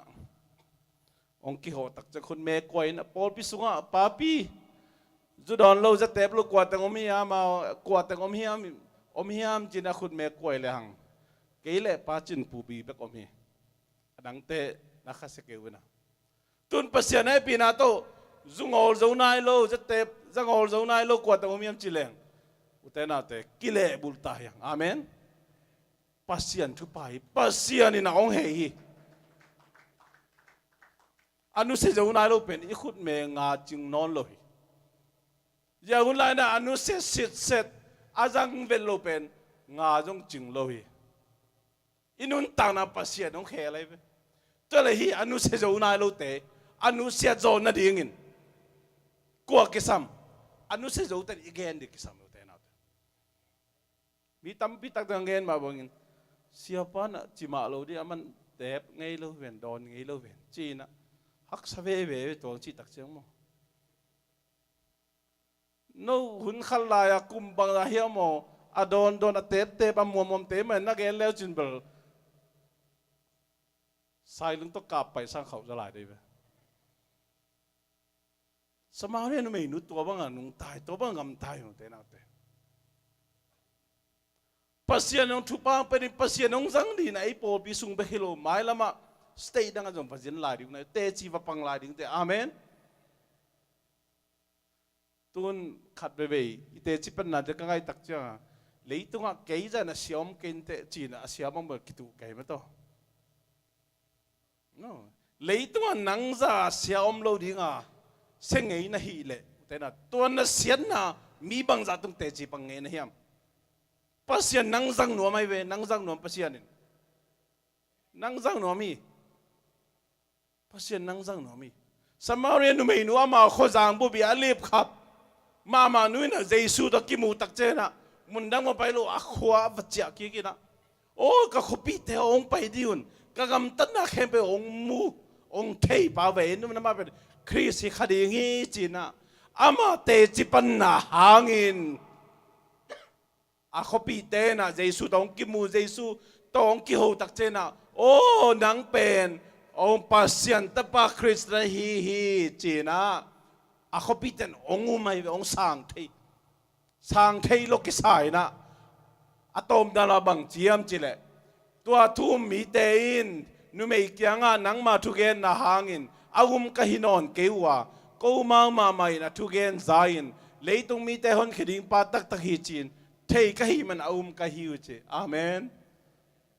ong ki ho tak cha khun me koi na pol pi sunga pa pi zu don lo za tep lo kwa tang om hi ma kwa tang om hi อมเฮียมจินะขุดเมกวยเลยหังเกยเล่ป้าจินปูบีเบกอมเฮดังเตนักขัดเสกวินะตุนปัสยาในปีนาโตจุงอลเจ้านายโลจะเตปจุงอลเจ้านายโลกว่าแต่อมเฮียมจิเลงอุเตนาเตกิเลบุลตายังอาเมนปัสยานทุไปปัสยานี่นะองเฮฮีอนุเสเจ้านายโลเป็นอีขุดเมงาจิงนอนโลฮียาคุณไลนะอนุเสสิทธิ์เสร็จอาจังเวลโลเป็นงาจงจิงโลฮีอินุนต่างนาปัสยานองเฮอะไรไปตัวเลยฮีอนุเสเจ้านายโลเตอนุเสจอนนาดิ่งินกัวกิสัมอนุเสเจ้าแต่อีกแกนดิกิสัมอุเตนามีตั้มพิตักตังเงินมาบังอินsiapa nak cima lo dia aman tep ngai lo ven don ngai lo ven China hak save ve tong chi tak chang mo no hun khal la ya kum bang la hiam mo adon don a tep tep am mom te man na gen leo chin bel sai lung to kap pai sang khau ja lai dei ve samare no me nu to bang anung tai to bang ngam tai ho te na te pasien nong thupang pe ni pasien nong zang di na ipo bisung be hilo mai lama stay dang ajong pasien lai ding na te chi va pang lai ding te amen tun khat be be ite chi pan na de ka ngai tak cha leitunga kei ja na siom ken te chi na siam ang ba kitu kai ma to no leitunga nang za siom lo dinga sengei na hi le te na tuan na sian na mi bang za tung te chi pang nge na hiam pasien nang zang nuam ai ve nang zang nuam pasien in nang zang nuam mi pasien nang zang nuam mi samarian nu mei nu ama kho jang bu bi alip khap mama nu na jesu da ki mu tak che na mun dang ma pai lo a khwa vachia ki ki na o ka khopi te ong pai diun ka gam tan na khem pe ong mu ong thei pa ve nu na ma pe khrisi khadi ngi chi na ama te chi pan na hangin a copy te na Jesu tong ki mu Jesu tong ki ho tak che na o nang pen ong pasien ta pa Christ hi chi na a copy ten ong umai ong sang thei lo ki sai na atom da la bang chiam chi le tua thum mi te in nu mei kyanga nang ma thu gen na hangin agum ka hinon kewa ko ma mai na thu gen zain leitung mi te hon khiding pa tak tak hi chin thei ka hi man ka hi che amen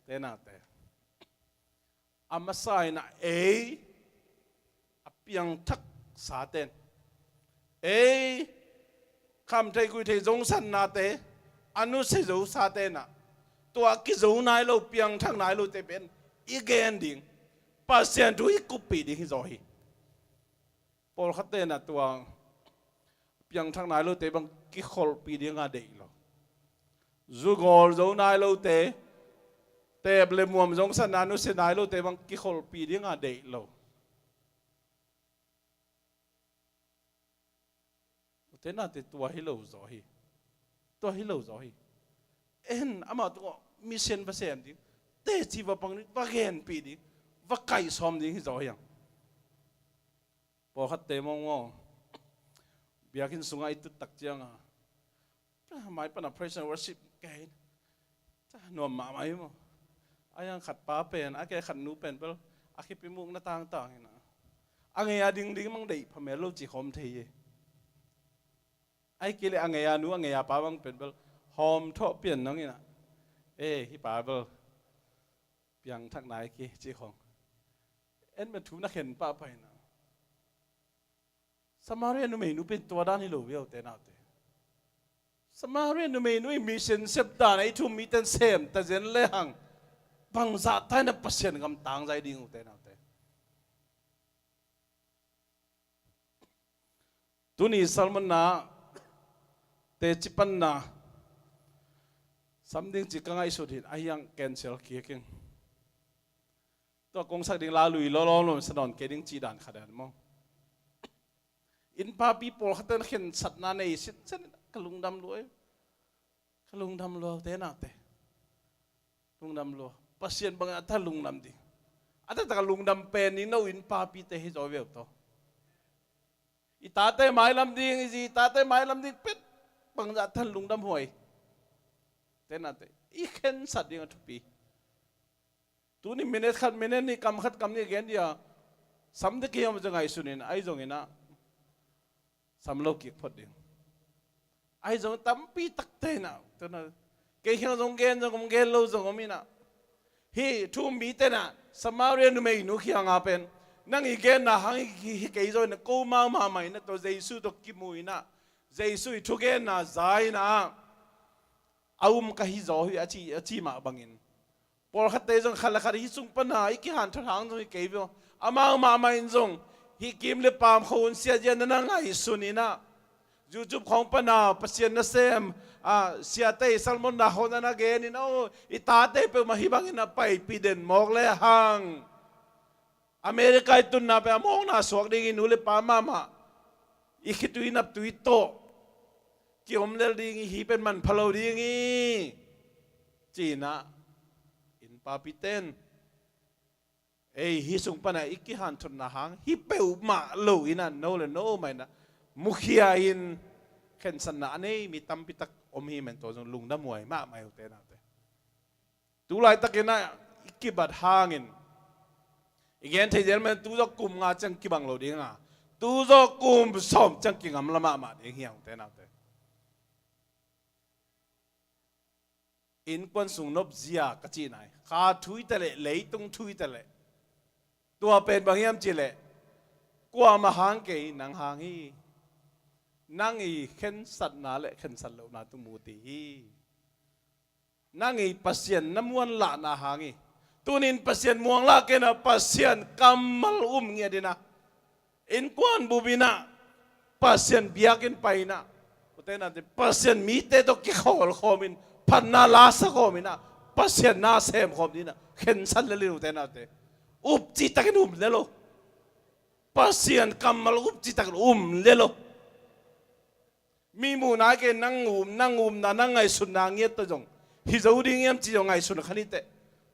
te na te amasai na apiang thak sa ten kham thei ku thei jong san na te anu se zo sa te na tua ki zo nai lo piang thak nai lo te pen igen ding pasien tu ku pi ding zo hi pol khat te na tua piang thak nai lo te bang ki khol pi ding a dei lo zugol zo nai lo te ble muam jong san anu se nai lo te bang ki khol pi ding a dei lo te na te tua hi lo zo hi en ama to mission va sem di te chi va pang ni va gen pi di va kai som di hi zo yang po khat te mong mo biakin sungai tu tak chiang mai pana praise and worship kai ta no ma mai mo ayang khat pa pen a ke khat nu pen pel a ki pi muk na tang tang ina ange ading ding mang dei phamelo chi khom thei ai kile ange ya nu ange ya pa bang pen pel hom tho pian nang ina hi pa bel piang thak nai ki chi khong en ma thu na khen pa pa ina Samaria nu mei nu pen to dan hi lo weo te na te Samaria nu mei nu mission sep dan ai thu mi ten sem ta zen le hang bang za tai na pasien gam tang zai ding te na te tu ni salman na te chipan na something chi ka ngai su thit ayang cancel ki king to kong sak ding la lui lo lo sanon ke ding chi dan khadan mo in pa people khatan khen sat na nei sit chen kalung dam lo te na te lung dam lo pasien bang ata lung dam di ata ta lung dam pen ni no in pa pi te hi zo ve to itate mai lam ding ji tate mai lam ding pet bang ja than lung dam hoi na te I khen sat ding thu pi tu ni minute khat minute ni kam khat kam ni gen dia sam de ki am jangai sunin ai jong ina sam lo ki phot ding ai jong tam pi tak te na to na ke hiang jong gen lo jong mi na hi thu mi te na samarian me nu khiang a pen nang I gen na hang hi ke zo na ko ma mai na to jesu to ki mu ina jesu I thu gen na zai na ka hi zo hi achi ma bangin por khat te jong khala khari sung pana I ki han thang jong ke bio ama ma mai jong hi kim le pam khon sia jen na ngai sunina YouTube khong pana pasien na sem sia te salmon na hona na gen ino ita te pe mahibangin na pai piden mok le hang America itun na pe among na swak ding inule pa mama ikituin up tuito ki omlel ding hi pen man phalo ding I China in papiten ei hi sung pana iki han thun na hang hi peu ma lo ina no le no mai na mukhia in khen san na nei mi tam pitak om hi men to jong lung da muai ma mai te na te tu lai takina iki bat hangin igen thei jel men tu zo kum nga chang ki bang lo ding a tu zo kum som chang ki ngam lama ma ding hiang te na te in kwan sung nop zia ka chi nai kha thui te le leitung thui te le tua pen bang yam chi le kwa ma hang ke nang hang hi nang I khen sat na le khen sat lo na tu mu ti nang I pasien namuan la na hang I tunin pasien muang la ke na pasien kamal nge dina in kwan bubina pasien biakin paina utena de pasien mi te to ki khol khomin phan na la sa khomina pasien na sem khom dina khen sat le lu utena te up chi takin le lo pasien kamal up chi takin le lo mi mu na ke nang na nang ai sun na nge to jong hi zo ding yam chi jong ai sun khani te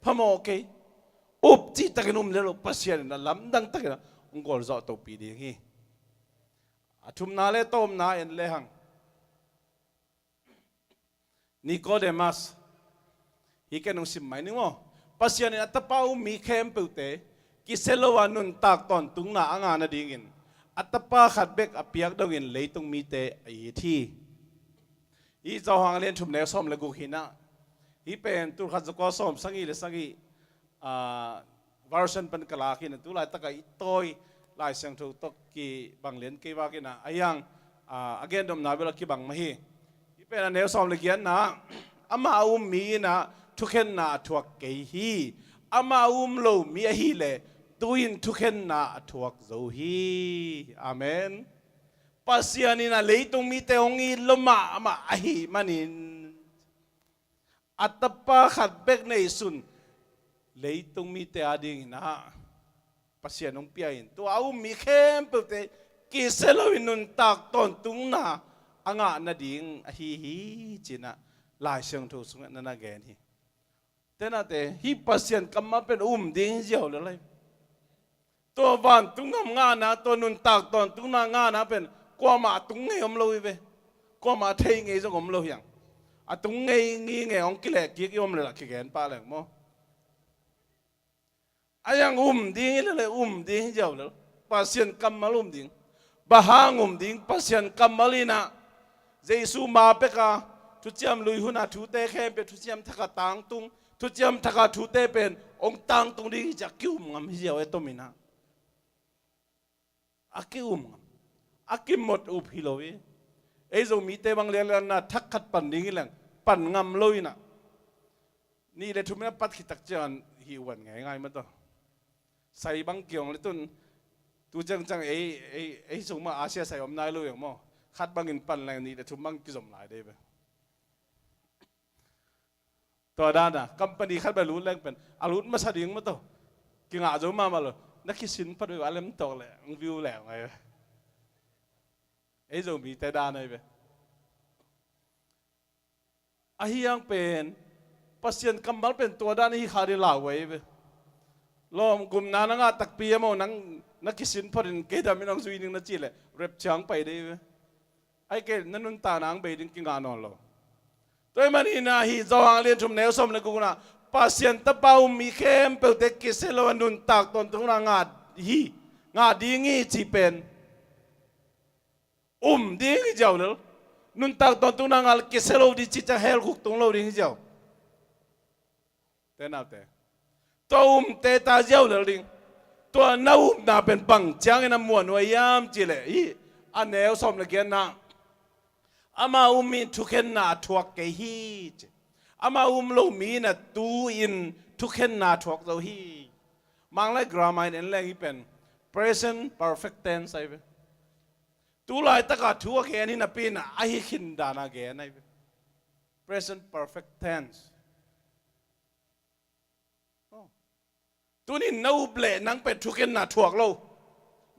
phamo okay up chi takin le lo pasien na lam dang takin ngol zo to pi ding hi athum na le tom na en le hang Nicodemus hi ke nong sim mai ni mo pasien na tapau mi khem peute ki selowa nun tak ton tung na anga na dingin atapa khat bek apiak dongin leitung mi te ai thi I zo hang len thum ne som le gu hina hi pen tur khat ko som sangi le sangi version pan kala kin tu lai taka I toy lai sang thu tok ki bang len ke wa kina ayang again dom na bela ki bang ma hi hi pen ne som le gian na ama mi na thuken na thuak ke hi ama lo mi hi le tuin thuken na thuak zo hi amen pasiani na leitung mi te ongi loma ama ahi manin atapa khat bek nei sun leitung mi te ading na pasianong piain to mi khem pe ki selowin nun tak ton tung na anga na ding hi china lai sang thu sung na na gen hi tena te hi pasien kamma pen ding jiao le lai to van tung ngam nga na to nun tak ton tung na nga na pen kwa ma tung nge om lo ve kwa ma thei nge zo om lo yang a tung nge ong ki le ki om le la ki gen pa le mo ayang ding le ding jiao le pasien kamma ding bahang ding pasien kammalina jesu ma pe ka tu chiam lui huna thu te khem pe tu chiam thaka tang tung tu chiam thaka thu te pen ong tang tung ding ja kium ngam hi jaw etomina akium akim mot up hilowi ezo mi te bang le na thak khat pan ding lang pan ngam loina ni le thumna pat khi tak chan hi wan ngai ma to sai bang kyong le tun tu chang ei sung ma asia sai om nai lo yang mo khat bang in pan lang ni le thum bang ki zom lai de be to da na company khat ba lu lang pen alut ma sa ding ma to ki nga zo ma lo na ki sin pat wa lem to le view le ngai ei zo mi te da nai be a hiang pen pasien kambal pen to da ni khari la wei be lom gum na nga tak pi mo nang nakisin parin ke da minang suining na chile rep chang pai de ai ke nanun ta nang be din kinga non lo to ตัวมันนี่นะฮีจางเรียนชุมแนวสมเลยกูนะปัสยันตะเปามีเข้มเปิดเด็กกิเซลวันนุนตากตนตรงนางาดฮีงาดีงี้จีเป็นดีงี้เจ้าเลยนุนตากตนตรงนางาดกิเซลดีจีจะเฮลคุกตรงเราดีงี้เจ้าแต่น่าแต่ตัวเตตาเจ้าเลยตัวน้าน่าเป็นปังจังนะมวนวายามจีเลยฮีอันแนวสมเลยกันนะอามามีทุกเห็นนาทวกเกฮีอามาโลมีนะตูอินทุกเห็นนาทวกเราฮีมังเลยกรามัยนั่นแหละที่เป็น present perfect tense ไอ้เว้ยตูไล่ตะกัดทัวแกนี่นะปีน่ะไอ้ขินดานาแกนี่ present perfect tense ตัวนี้น้าอุบเล่นังเป็นทุกเห็นนาทวกเรา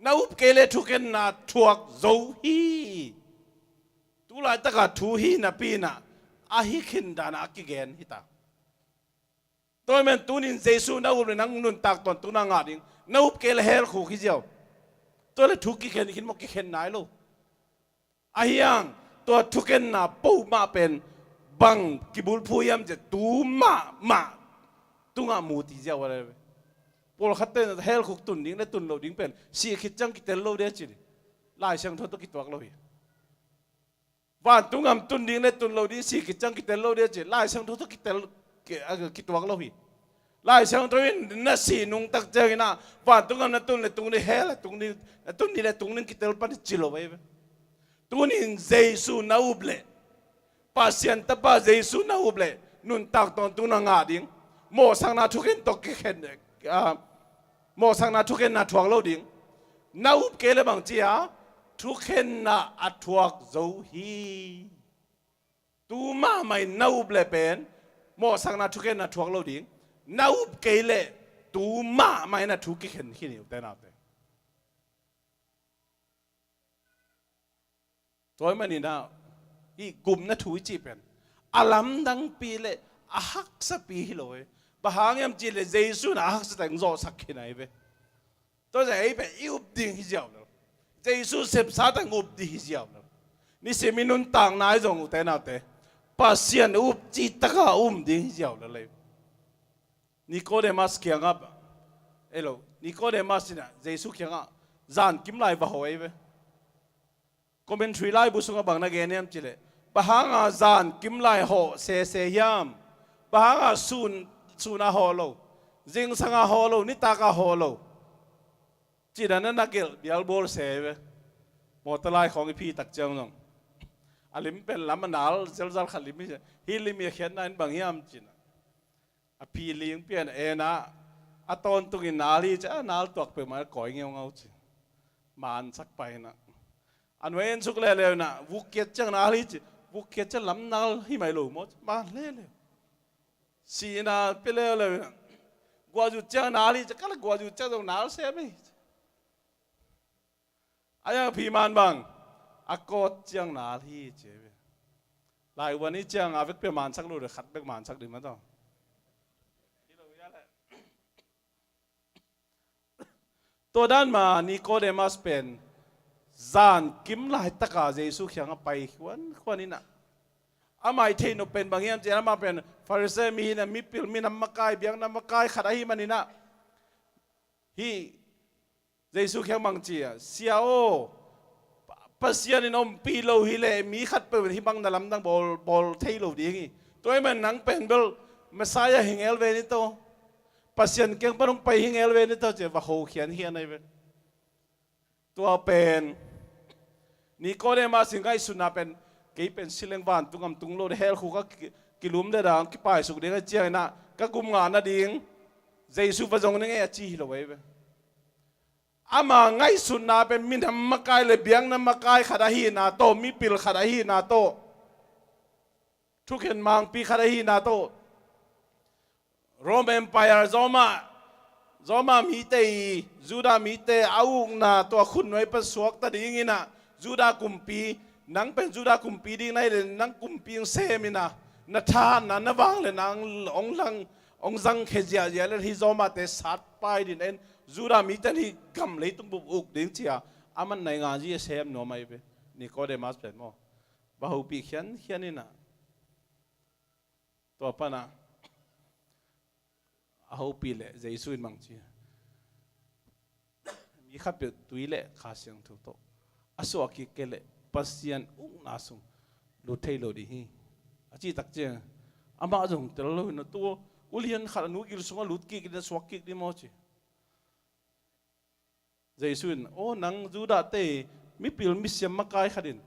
น้าอุบเกเรทุกเห็นนาทวกเราฮีตุลาตะกัดทูฮีนับปีน่ะอาฮิขินดานากิเกนฮิตาตัวมันตุนินเจสูน่าอุบเลยนังนุนตักตอนตุนางาดิงน่าอุบเกลเฮลคู่ขี้เจ้าตัวเลยทุกกิเกนขินมกิเกนไหนลูอาฮิยังตัวทุกเกนน่ะปูมาเป็นบังกิบุลพูยามจะตูมาตุงามูติเจ้าอะไรพอเราขัดเต้นเฮลคู่ตุนดิ้งและตุนเราดิ้งเป็นสีขิดจังกิเตลโลเดียจิริลายเชิงทศกิจวักเราฮีว่าตุงตุนดิ้งในตุนเราดีสิกิจังกิเตลเราเดียจีไล่เชิงทุกกิเตลกิตัวเราพี่ไล่เชิงตัวนี้น่าสีนุ่งตักเจอกันนะว่าตุงในตุนในตุงในเฮลตุงในตุงในกิเตลปันจิโลไว้ตุงนี้เจสุนาอุบเลปัสยันตะปาเจสุนาอุบเลนุนตักตอนตุงนางาดิ้งโมสังนาทุกเห็นตกกิเห็นโมสังนาทุกเห็นนาทวงเราดิ้งนาอุบเกลบางจีฮะทุกเห็นน่ะอัตวกโจฮีตูมาไม่น่าอุบเลยเป็นโมสังนาทุกเห็นน่ะทวกเราดิ้งน่าอุบเกลตูมาไม่น่ะทุกเห็นที่นี่แต่น่าแต่ตัวมันนี่นะอีกลุ่มน่ะทุกจีเป็นอาลัมดังปีเลยอาฮักสัปีเลยบางอย่างจีเลยเจสุน่ะอาฮักสัแต่งโจสักขนาดไหนตัวจะไอ้เป็นอุบดิ้งที่เจ้าเลยเจสุเสพสาตังอุบดีเสียวนี่เสมินุนต่างนายจงอุตนาเตปัสยันอุบจิตตะกาดีเสียวเลยนิโคเดมัสเขียงอับเอโลนิโคเดมัสเนี่ยเจสุเขียงอ่ะจานกิมไลบ่าวไอ้เว้คอมเมนทรีไลบุษงบังนักเกณฑ์ยามจิเลบะฮังอาจานกิมไลโฮเซยามบะฮังอาซูนาโฮโลจิงสังอาโฮโลนิตากาโฮโลจีดันนั้นนักเกลเบียลบอลเซเวมอตไลของอีพีตักเจ้าน้องอาลิมเป็นลำมันหนาวเซลซัลขัดลิมไม่ใช่ฮิลิมีเขียนนั่นบางยามจีน่ะอพีเลี้ยงเปลี่ยนเอนะอะตอนตุกินนาลีจะนาลตัวเปิดมาก่อยเงี้ยวเงาจีมานสักไปนะอันเว้นสุกเล่ๆนะวุกเกียจังนาลีจีวุกเกียจังลำนาลที่ไม่รู้หมดมาเล่ๆสีนาเปเล่เลยนะกว่าจุดจังนาลีจะก็เลยกว่าจุดจังตรงนาลเสียไหมอายังพิมานบังอากอดจังนาลีเจ็บหลายวันนี้จังอาเวกเปียมันสักลูกเดือขัดเบกมันสักดีมั้งต่อตัวด้านมานิโคเดมัสเป็นจานกิมลายตะกาเจสุขยังไปควรนี่นะอาไม่เทนเป็นบางอย่างเจนามาเป็นฟาริเซมีนะมีปิลมีน้ำมะกายเบียงน้ำมะกายขัดให้มันนี่นะฮีเจสุขยังบางเจียเสียโอปัสยานินอมปีโลฮิเลมีขัดเปิดที่บังนั่งลำดังบอลเทโลดีงี้ตัวมันนังเป็นเบลมาสายหิงเอลเวนิโตปัสยันเก่งปนงไปหิงเอลเวนิโตเจ้าว่าเขาเขียนเฮียนในเวตัวเป็นนี่ก็ได้มาสิ่งไอ้สุนัขเป็นกี่เป็นสิเลงวันตุงตุงโลดเฮลคูก็กิลุมได้ดังกี่ป่ายสุกเด็กเจ้าน่ะก็กุมงานน่ะดิ้งเจสุฟจงนี่ไงจีฮิโลเวอามาไงสุนัขเป็นมินทำมะกายเลยเบียงน้ำมะกายขัดหีนาโตมีปิลขัดหีนาโตทุกเห็นมังปีขัดหีนาโตโรมเอ็มไพร์จอมามีเตจูดามีเตอาวุงนาตัวคุณไว้ประสวกตัดอย่างงี้นะจูดากุมปีนังเป็นจูดากุมปีดิ้งในเลยนังกุมปีเซมินะนัทานนันนวังเลยนังองจังเขจียเลยที่จอมาเตสัตไปดินเอ็นจูดามีเตนี่กำเลยตุ้งบุบอุกดิ้งเชียอามันในงานที่เซมโนไม่ไปนี่ก็ได้มาเป็นมั้งบ่าวปีเขียนนี่นะ ตัวปนะอาหูปีเล่ใจสุนมังจีมีขับเปิดตุยเล่ข้าเสียงทุกโตอาสวกิเกเล่ปัสยันอุ้งนาสุงลุเทโลดีฮีอาจีตักเจงอามาจงเตลโลหินตัวอุลียนขานุกิลสุงลุดกิกเดสวกิกดิมอจีใจสุนโอ้นังจูดาเตมิปิลมิเสียมมากายขัดิน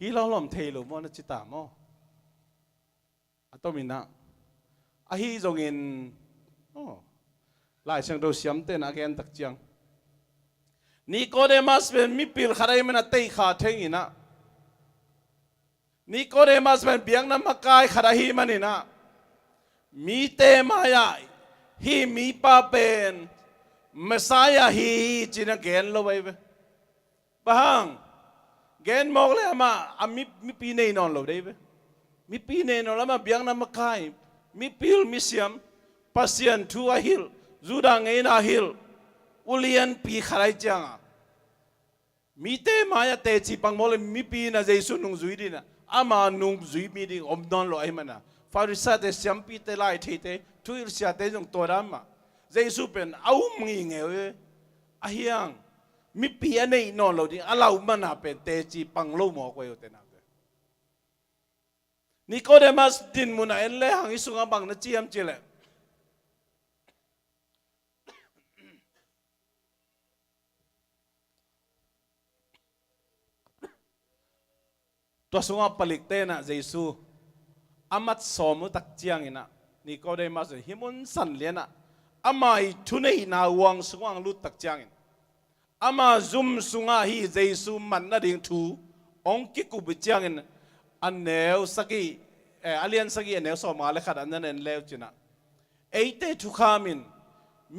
ฮีลาลอมเทโลมอนจิตามออัตมินะอาฮีจงอินหลายเชิงเราเสียมเตนอาแกนตักเจียงนิโคเดมัสเป็นมิปิลขารายมันเตยขาเทงินะนิโคเดมัสเป็นเบียงน้ำมากายขารายมันนี่นะมีเตมายาฮีมีปาเป็นเมสายาฮีจีนักเกนโลไปบ้างเกนมองเลยมาอามีปีเนนอนโลได้ไหมมีปีเนนอนแล้วมาเบียงน้ำมากายมีปิลมิเซียมปัสยันทัวฮิลจูดังเงินอาฮิลอุลียนปีขารายจังมีเตมายาเตจิปังโมเลมีปีน่ะใจสุนุงจุยดีนะอามานุงจุยมีดีอมดอนโลไอ้มันนะฟาริสาเตเสียมปีเตไลเทเตทุยร์เสียเตจงตัวดำมาใจสุเป็นเอามึงเงี้ยอาเฮียงมีปีอันนี้นอนโลดีอาเรามันน่ะเป็นเตจิปังโลหมอกไว้อยู่เตนะนิโคเดมัสดินมุนเอ็นเล่หังอิสุงบังนัดเจียมเจเลตัวสุงปลิกเตนะเยซูอามัดสอมุตักเจียงอินะนิโคเดมัสฮิมุนสันเลียนะอามาอิทุเนยนาวังสุงลุตักเจียงอินอามาซุมสุงฮีเยซูมันนัดิงทูองกิกุบเจียงอินอันเนวสกีอาเลียนสกีอันเนวสอมาเลขัดอันนั้นเองเลวจินะเอเตทุขามิน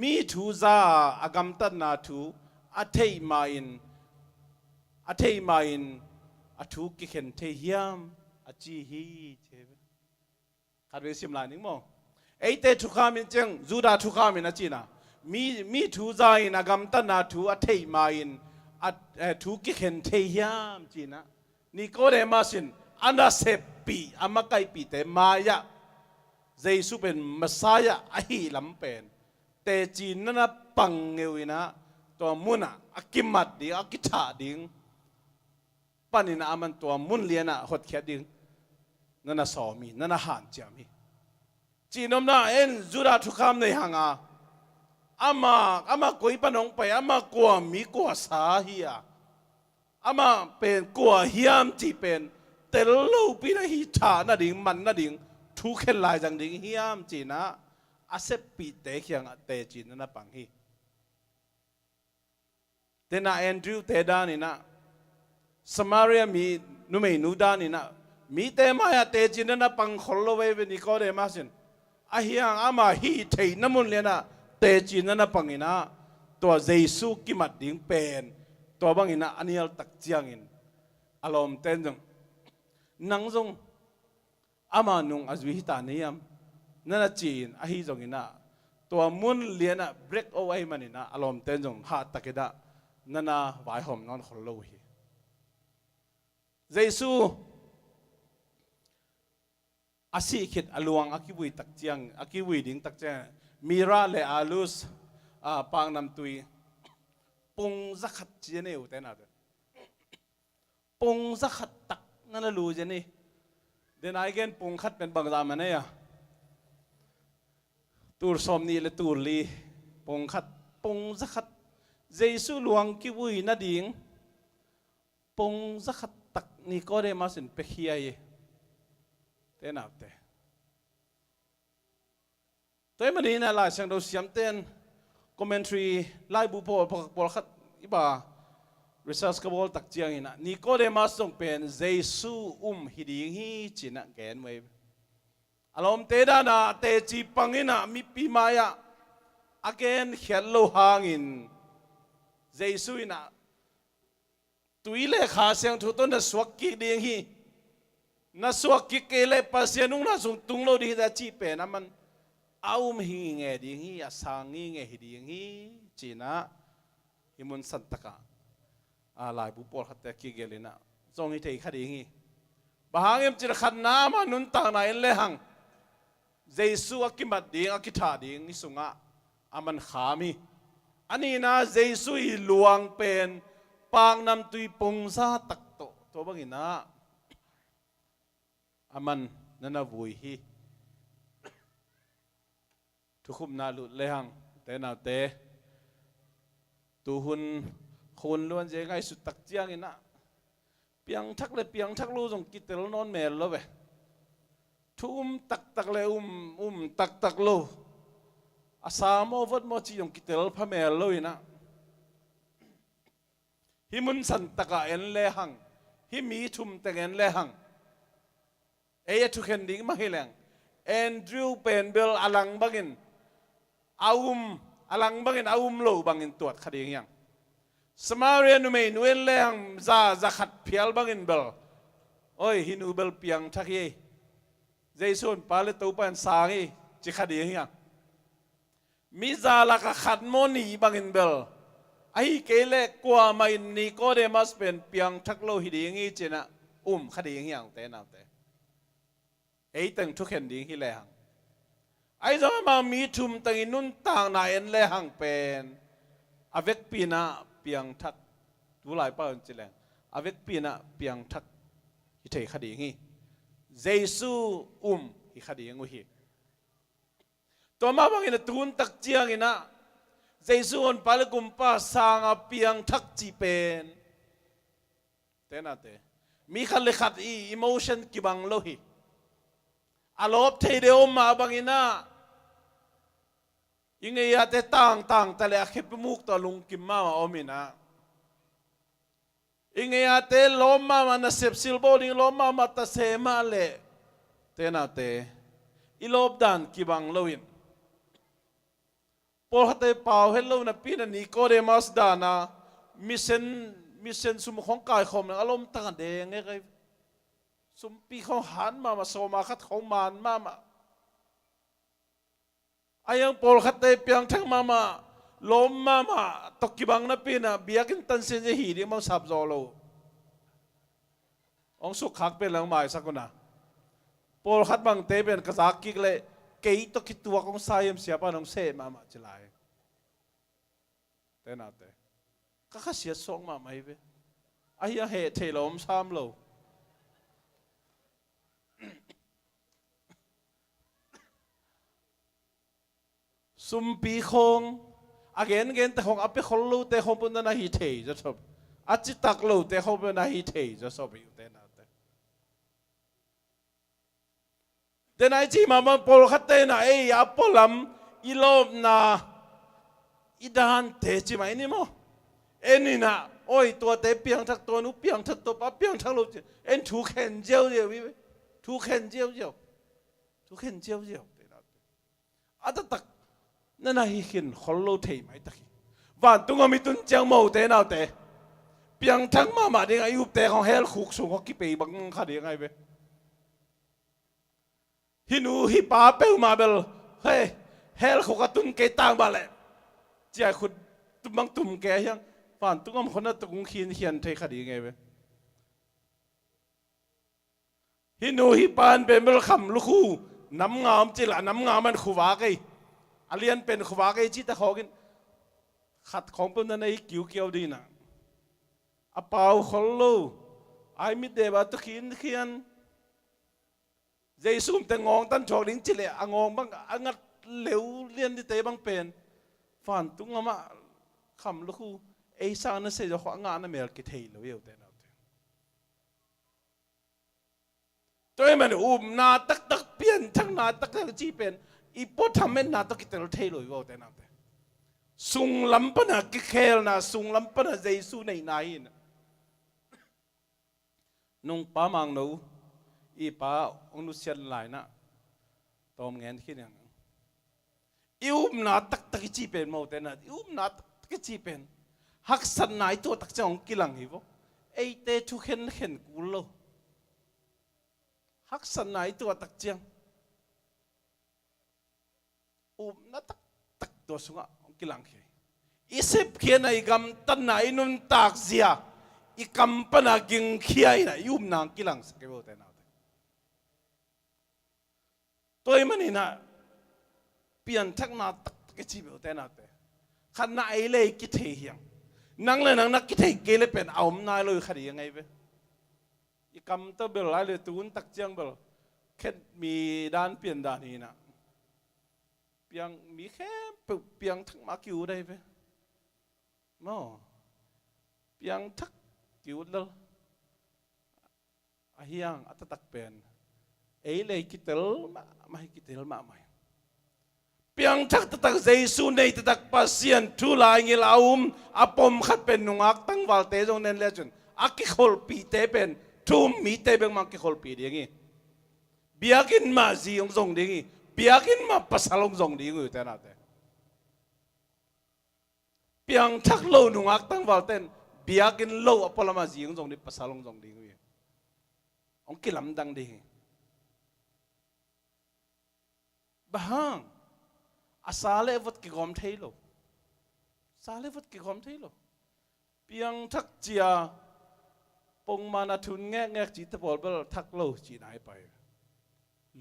มีทูซาอากำตันนาทูอัเทยมาอินอาทุกเข็นเทียมอาจีฮีเจ็บขัดเวสิมลานิงมองเอเตทุขามินจังจูดาทุขามินอาจีนะมีทูซาอินอากำตันนาทูอัเทยมาอินอาทุกเข็นเทียมจีนะนิโคเดมัสินอันนั้นเสพปีอามาไกปีเตมายะเยซูเป็นมัสยาอหิลำเป็นเตจีนนั่นปังเงวินะตัวมุนอากิมัดดิอากิชาดิงปันนินะอามันตัวมุนเลียนะหดแค่ดิงนั่นสอมีนั่นหันเจามีจีนอมน่าเอ็นจุดาทุกคำในหางอามากุยปนองไปอามากัวมีกัวสาฮียอามาเป็นกัวเฮียมจีเป็นเตลลูปีนะฮิชานาดิงมันนาดิงทุกเขลายจังดิงเฮียมจีนะอาเซปีเตะเขียงเตจีนนะปังฮีเตน่าแอนดรูว์เตดานี่นะสมาเรียมีนุ่มนูดานี่นะมีเตมายาเตจีนนะปังขลโลเวเวนิโคเดมาสินอาเฮียงอามาฮีเทยน้ำมันเลยนะเตจีนนะปังอินะตัวเยซูกิมัดดิงเป็นตัวบังอินะอันนี้เอาตักเจียงอินอารมณ์เต้นจังนังจงอามานุงอาจวิหิตานิยมนั่นจีนอาฮิจงอินะตัวมุนเลียนะ break away มันอินะอารมณ์เต้นจงหาตะกิดะนั่นนะวายหอมนอนขลโลหีเยซูอาศิขิดอลวงอากิวุยตักเจียงอากิวุยดิ้งตักเจียงมีราเลอาลุสปางนำตุยปงสักขัดเจเนวเต้นอะไรปงสักขัดตักนั่นละรู้เจนี่เดี๋ยวนายเกณฑ์ปงขัดเป็นบางจามันเนี่ยตูร์สมนี่และตูร์ลีปงขัดปงสักขัดเยซูหลวงกิวุยนาดิงปงสักขัดตักนี่ก็ได้มาสินเปขี้ยเต้นอะไรแต่เมื่อนี้นะหลายเสียงเราเสียมเต้นคอมเมนทรีไล่บุพพอขัดอีบ่าresearch กบฏตักเจียงอินะนิโคเดมัสต้องเป็นเยซูฮิดีฮีจินะแกนไว้อารมณ์เตดานะเตจีปังอินะมีปีมายะอาเกนเขียนโลหางินเยซูอินะตุยเลขาเสียงทุกต้นน่ะสวกกิดีฮีน่ะสวกกิเกเลปัสยานุน่ะส่งตุงโลดีแต่จีเป็นนะมันเอามหิงเงดีฮีอาสังเงฮิดีฮีจีนะฮิมุนสันตะกะหลายบุปผาขัดแต่กิเกลินะจงให้เทขัดอย่างนี้บางอย่างจะขัดน้ำมานุนต่างไหนเลยหัง Jesu akimat ding akitha ding isunga aman khami ani na Jesu I luang pen pang nam tui pongsa takto to bangina aman nana vui hi thukhum na lu lehang te na te tu hun khun luan je ngai su tak chiang ina piang thak lu jong kitel non mel lo be thum tak le tak lo asamo vot mo chi jong kitel pha mel lo ina himun san taka en lehang himi thum te en lehang eya thu khen ding ma hilang Andrew Penbel alang bangin aum lo bangin tuat khading yang Samaria nu me nuen lehang za khat phial bangin bel oi hinu bel piang thaki Jason pale to pan sangi chi khading yang mi za la ka khat mo ni bangin bel ai kele kwa mai ni ko de mas pen piang thak lo hiding I chena khading yang te na te ei tang thu khen ding hi lehang ai zo ma mi thum tang inun tang na en lehang pen avek pina piang thak tu lai pa en chileng avek pina piang thak hi thei khadi ngi Jesu hi khadi ngu hi to ma bang ina tun tak chiang ina Jesu on pal kumpa sanga piang thak chi pen te na te mi khal le khat I emotion ki bang lo hi alop thei de om ma bangina ingaya te tang tale akhip muk to lung kim ma omina ingaya te loma na sepsil boding loma mata sema le tena te ilob dan kibang loin por hate pau hello na pina ni Nicodemus dana mission sum khong kai khom na alom tang de nge kai sum pi khong han ma so ma khat khong man ma ayang pol khate piang thang mama lom mama tokkibang na pina biakin tan sin je hi di ma sab zo lo ong su khak pe lang mai sakuna pol khat bang te ben ka zak ki le kei to ki tuwa kong sayam sia pa nong se mama chilai te na te ka kha sia song ma mai be aya he thelom sam lo sumpi khong again te khong ape khol te khong pun na hi thei ja sob achi tak lo te khong na hi thei ja sob yu te na te den ai chi mama pol khatte na ei apolam ilom na idan te chi mai ni mo enina oi to te piang thak to nu piang thak to pa piang thak lo en thu khen jeu je wi thu khen jeu te na ata tak nana hi hin hollo thei mai taki van tunga mi tun chang mo te naw te piang thang ma ding ai up te khong hel khuk su ki pe bang kha ding ai be hinu hi pa pe ma bel he hel khuk atun ke tang ba le chia khut tum bang tum ke yang van tunga m khona tung khin hian thei kha ding ai be hinu hi pan be mel kham lu khu nam ngam chila nam ngam man khuwa kai alian pen khwa ke chi ta khogin khat khong pun na ei kiu di na a pau khollo ai mi de ba to khian Jesu te ngong tan chok ding chile angong bang angat leu lian di te bang pen fan tunga ma kham lu khu ei sa na se jo khwa nga na mel ki thei lo yeu te na toy man na tak pian thang na tak chi pen ipo thamen na to kitel thei loi wo te na te sung lampana ki khel na sung lampana Jesu nei na in nung pa mang no I pa onu sian lai na tom ngen khin yang na tak chi pen mo te na na tak chi pen hak san nai to tak chang kilang hi wo ei te thu khen ku lo hak san nai to tak chang na tak to sunga kilang khi isip khian ai gam tan na inun tak zia I kampana ging khiai na na kilang sa ke bo te na ตัวมันนี่นะเปลี่ยนทักนาตักกิจแบบแต่นาแต่ขณะไอ้เลยกิจเฮียงนั่งเลยนั่งนักกิจเกลเป็นเอานายเลยคดียังไงเว้ยอีกำตัวเบลไล่เลยตูนตักเจียงเบลแค่มีด้านเปลี่ยนด้านนี้นะเพียงมีแค่เพียงทักมาคิวได้เว้ยมั้งเพียงทักคิวแล้วไอ้เฮียงอัตตักเป็นไอ้เลยกิจลมาให้กิจลมาใหม่เพียงทักตักเจสุในตักปัสเซียนทุลายเงลาอปมขัดเป็นนุงักตั้งวัลเตจงเนนเลจนอักขลปีเตเป็นทุมมีเตเป็นมังกิขลปีเดียงี้เบียกินมาจีองทรงดีงี้เบียกินมาปัสสาวะทรงดีงี้แต่นาแต่เพียงทักโลนุงักตั้งวัลเตนเบียกินโลอปลมาจีองทรงดีปัสสาวะทรงดีงี้องกิลำดังดีบ้างอาสาเลวัดกิกอมเทโลสาเลวัดกิกอมเทโลเพียงทักเจียปงมานาทุนแง่แง่จีตบอลเบลทักโลจีนายไป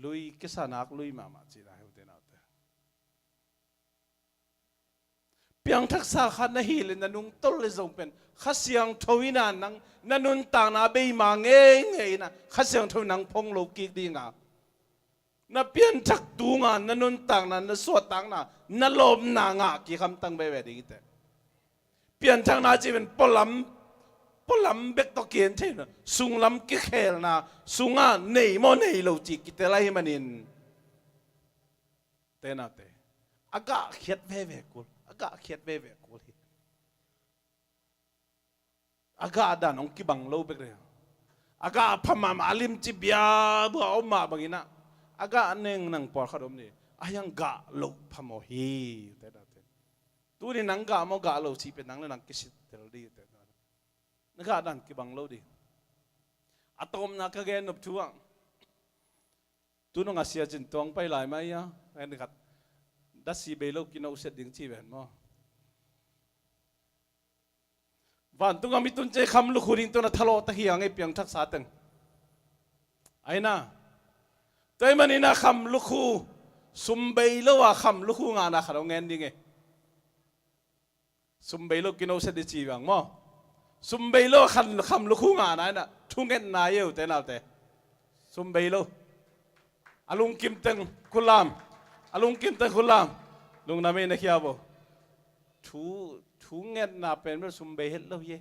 ลุยกิสานักลุยมาจีนายอุเทนาเตเพียงทักษะขันฮีเลนันุงต้นเลยส่งเป็นข้าเสียงทวินานังนันต่างนาเบยมาเงี้ยนะข้าเสียงทวินังพงโลกิกดีงานับเปลี่ยนทักตูงานนันต่างนั้นสวดต่างน่ะนัลมนางากี่คำตั้งไปแบบนี้แต่เปลี่ยนทางนาจีเป็นปลำเบกตะเกียนเท่นะสุงลำกิเคลนะสุงอ่ะเนยโมเนยโลจิกิเตลัยมันอินเตน่าเตอากาเขียดเว่กุลอากาเขียดเว่กุลอากาด่านองกิบังโลเบกเลยอากาพม่ามาลิมจิบยาบัวอมมาบางอินะอากาเน่งนังปอดขดมนี่อายังกะโลพมอฮีเตน่าเตตัวนี้นังกะมอกะโลชีเป็นนังเลยนังกิสิเตลดีเตนักด่านกิบังโลดีอะตอมนักเกณฑ์นบชัวตัวน้องอาเซียจินตวงไปหลายไหมยะไอ้นี่ครับดัชซีเบลโลกินเอาเสร็จดิ้งชีเวนมั้งวันตุงอามิตุนเจคำลูกขุดินตัวนั้นทะเลาะตะเฮียงไอ้เปียงทักษะตึงไอ้น่ะตัวมันนี่นะคำลูกขุสุมเบลโลว่าคำลูกขุงานะขนมเงินดิ้งไงสุมเบลโลกินเอาเสร็จดิ้งชีเวนมั้งสุมเบลโลคำลูกคู่งานนั้นน่ะทุ่งเงินนายอยู่แต่นาแต่สุมเบลโลอาลุงกิมตึงคุณลามอาลุงกิมตึงคุณลามลุงนามีนักเขียบทุ่งเงินน่ะเป็นเรื่องสุมเบลโลเย่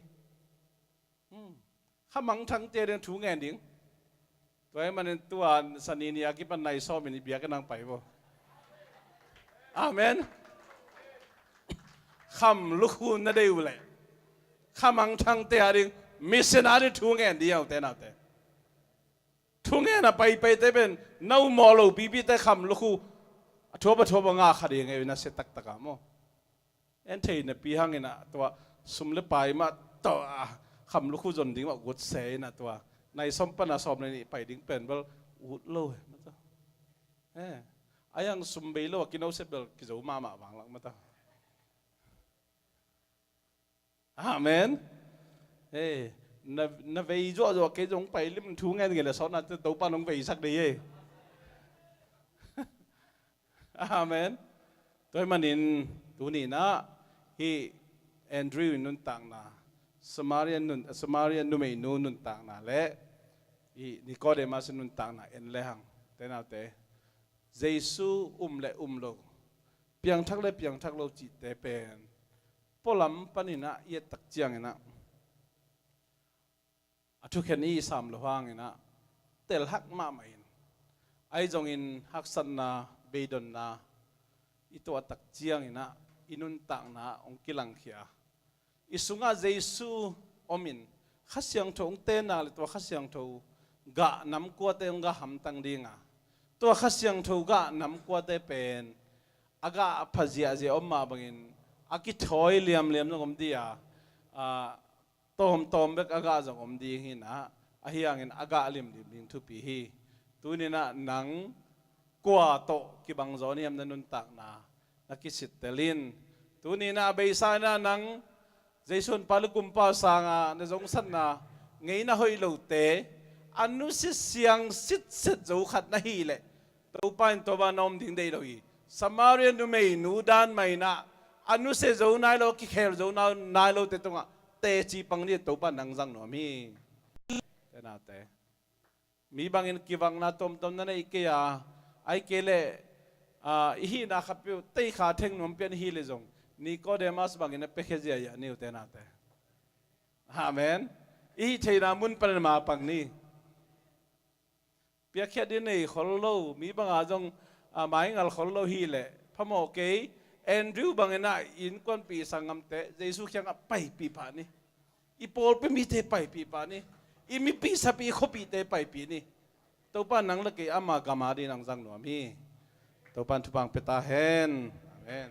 ข้ามังทั้งเจเรื่องทุ่งเงินดิ้งตัวมันตัวสันนิษฐานกิปันในซ้อมนี่เบียกันนั่งไปบ่อาเมนคำลูกคู่นั่นได้อยู่เลยข้ามังทั้งเตะดิ่งมิสเซนารีทุ่งเงินเดียวแต่นาแต่ทุ่งเงินน่ะไปเตะเป็นน้าวมอลบีแต่คำลูกคู่ทั่วบงาคดีไงวินาเสตักกามเอ็นเทนปีหังน่ะตัวสุมเลไปมาตัวคำลูกคู่จนดิ่งว่ากุดเสน่ะตัวในสมปนาสอบในนี้ไปดิ่งเป็นว่าอุดโลยมาตัวไอ้ยังสุมเบลโลกินเอาเสเบลกิจมาบางหลังมาตัวอาเมนนเวย์จ่อเกจงไปลิมทุ่งเงินเลยสอนน่ะจะตัวปานงเวย์สักดีอาเมนตัวมันนินตัวนี้นะฮีแอนดรูว์นุนต่างนะสมาเรียนนุ่มไอ้นุนต่างนะและฮีนิโคเดมัสนุนต่างนะเอ็นเลหังแต่น่าแต่เยซูเละโลเพียงทักเพียงทักโลจิตแต่เป็นพอลำปนินะเยตักเจียงนะทุกแค่นี้สามโลหะนะเตลหักมาไม่ไอ้จงอินหักสันนาเบดอนนาอีตัวตักเจียงนะอินุนตังนะองกิลังเขียอิสุงาเยซูอมินข้าเสียงทงเตนาเลยตัวข้าเสียงทงกะน้ำกัวเตงกะหำตังดีงาตัวข้าเสียงทงกะน้ำกัวเตเป็นอากาพเจียเจอมมาบังอินอากิถอยเลียมน้องอมดีตอมเบกอากาจังอมดีหินะอาฮิยังอินอากาลิมดิมทุปีฮีตัวนี้นะหนังกัวโตกิบังโซนี่ยมนันตักนะนักกิสิตเตลินตัวนี้นะเบย์ซานะหนังเจสุนปาลุกุมปาสังในจงสันนะไงนะหอยโลเตอนุสิเสียงสิทธิ์จูขัดนะฮีเลยต ตัวป้านตัวบ้านน้อมทิ้งได้เลยสมาเรียนดูไม่นูดานไม่นะอนุเสจนายโลกิเคลจนายโลเตตงะเตจีปังนี่ตัวป้านนังจังหนูมีแต่นาเตมีบางอินกีวังนาตมนั่นไอ้เกียไอ้เกลฮีนักขับอยู่เตยขาเทงนมเปียนฮีเลยจงนี่ก็เดมัสบางอินเป็กเจียนี่อุเตนาเตอาเมนอีเทนามุนเป็นมาปังนี่เปียกแค่ดินนี่ขอโลมีบางอาจงหมายงัลขอโลฮีเลยพระโมเกยแอนดรูบางอินอินก้นปีสังกัมเตเจสุขยังไปปีปานี่อีโปลเป็นมีเตไปปีปานี่อีมีปีสับปีขบีเตไปปีนี่ตัวป้านังละเกยอามากามาดีนังจังหนูมีตัวป้าทุบังเปตาเฮนอาเมน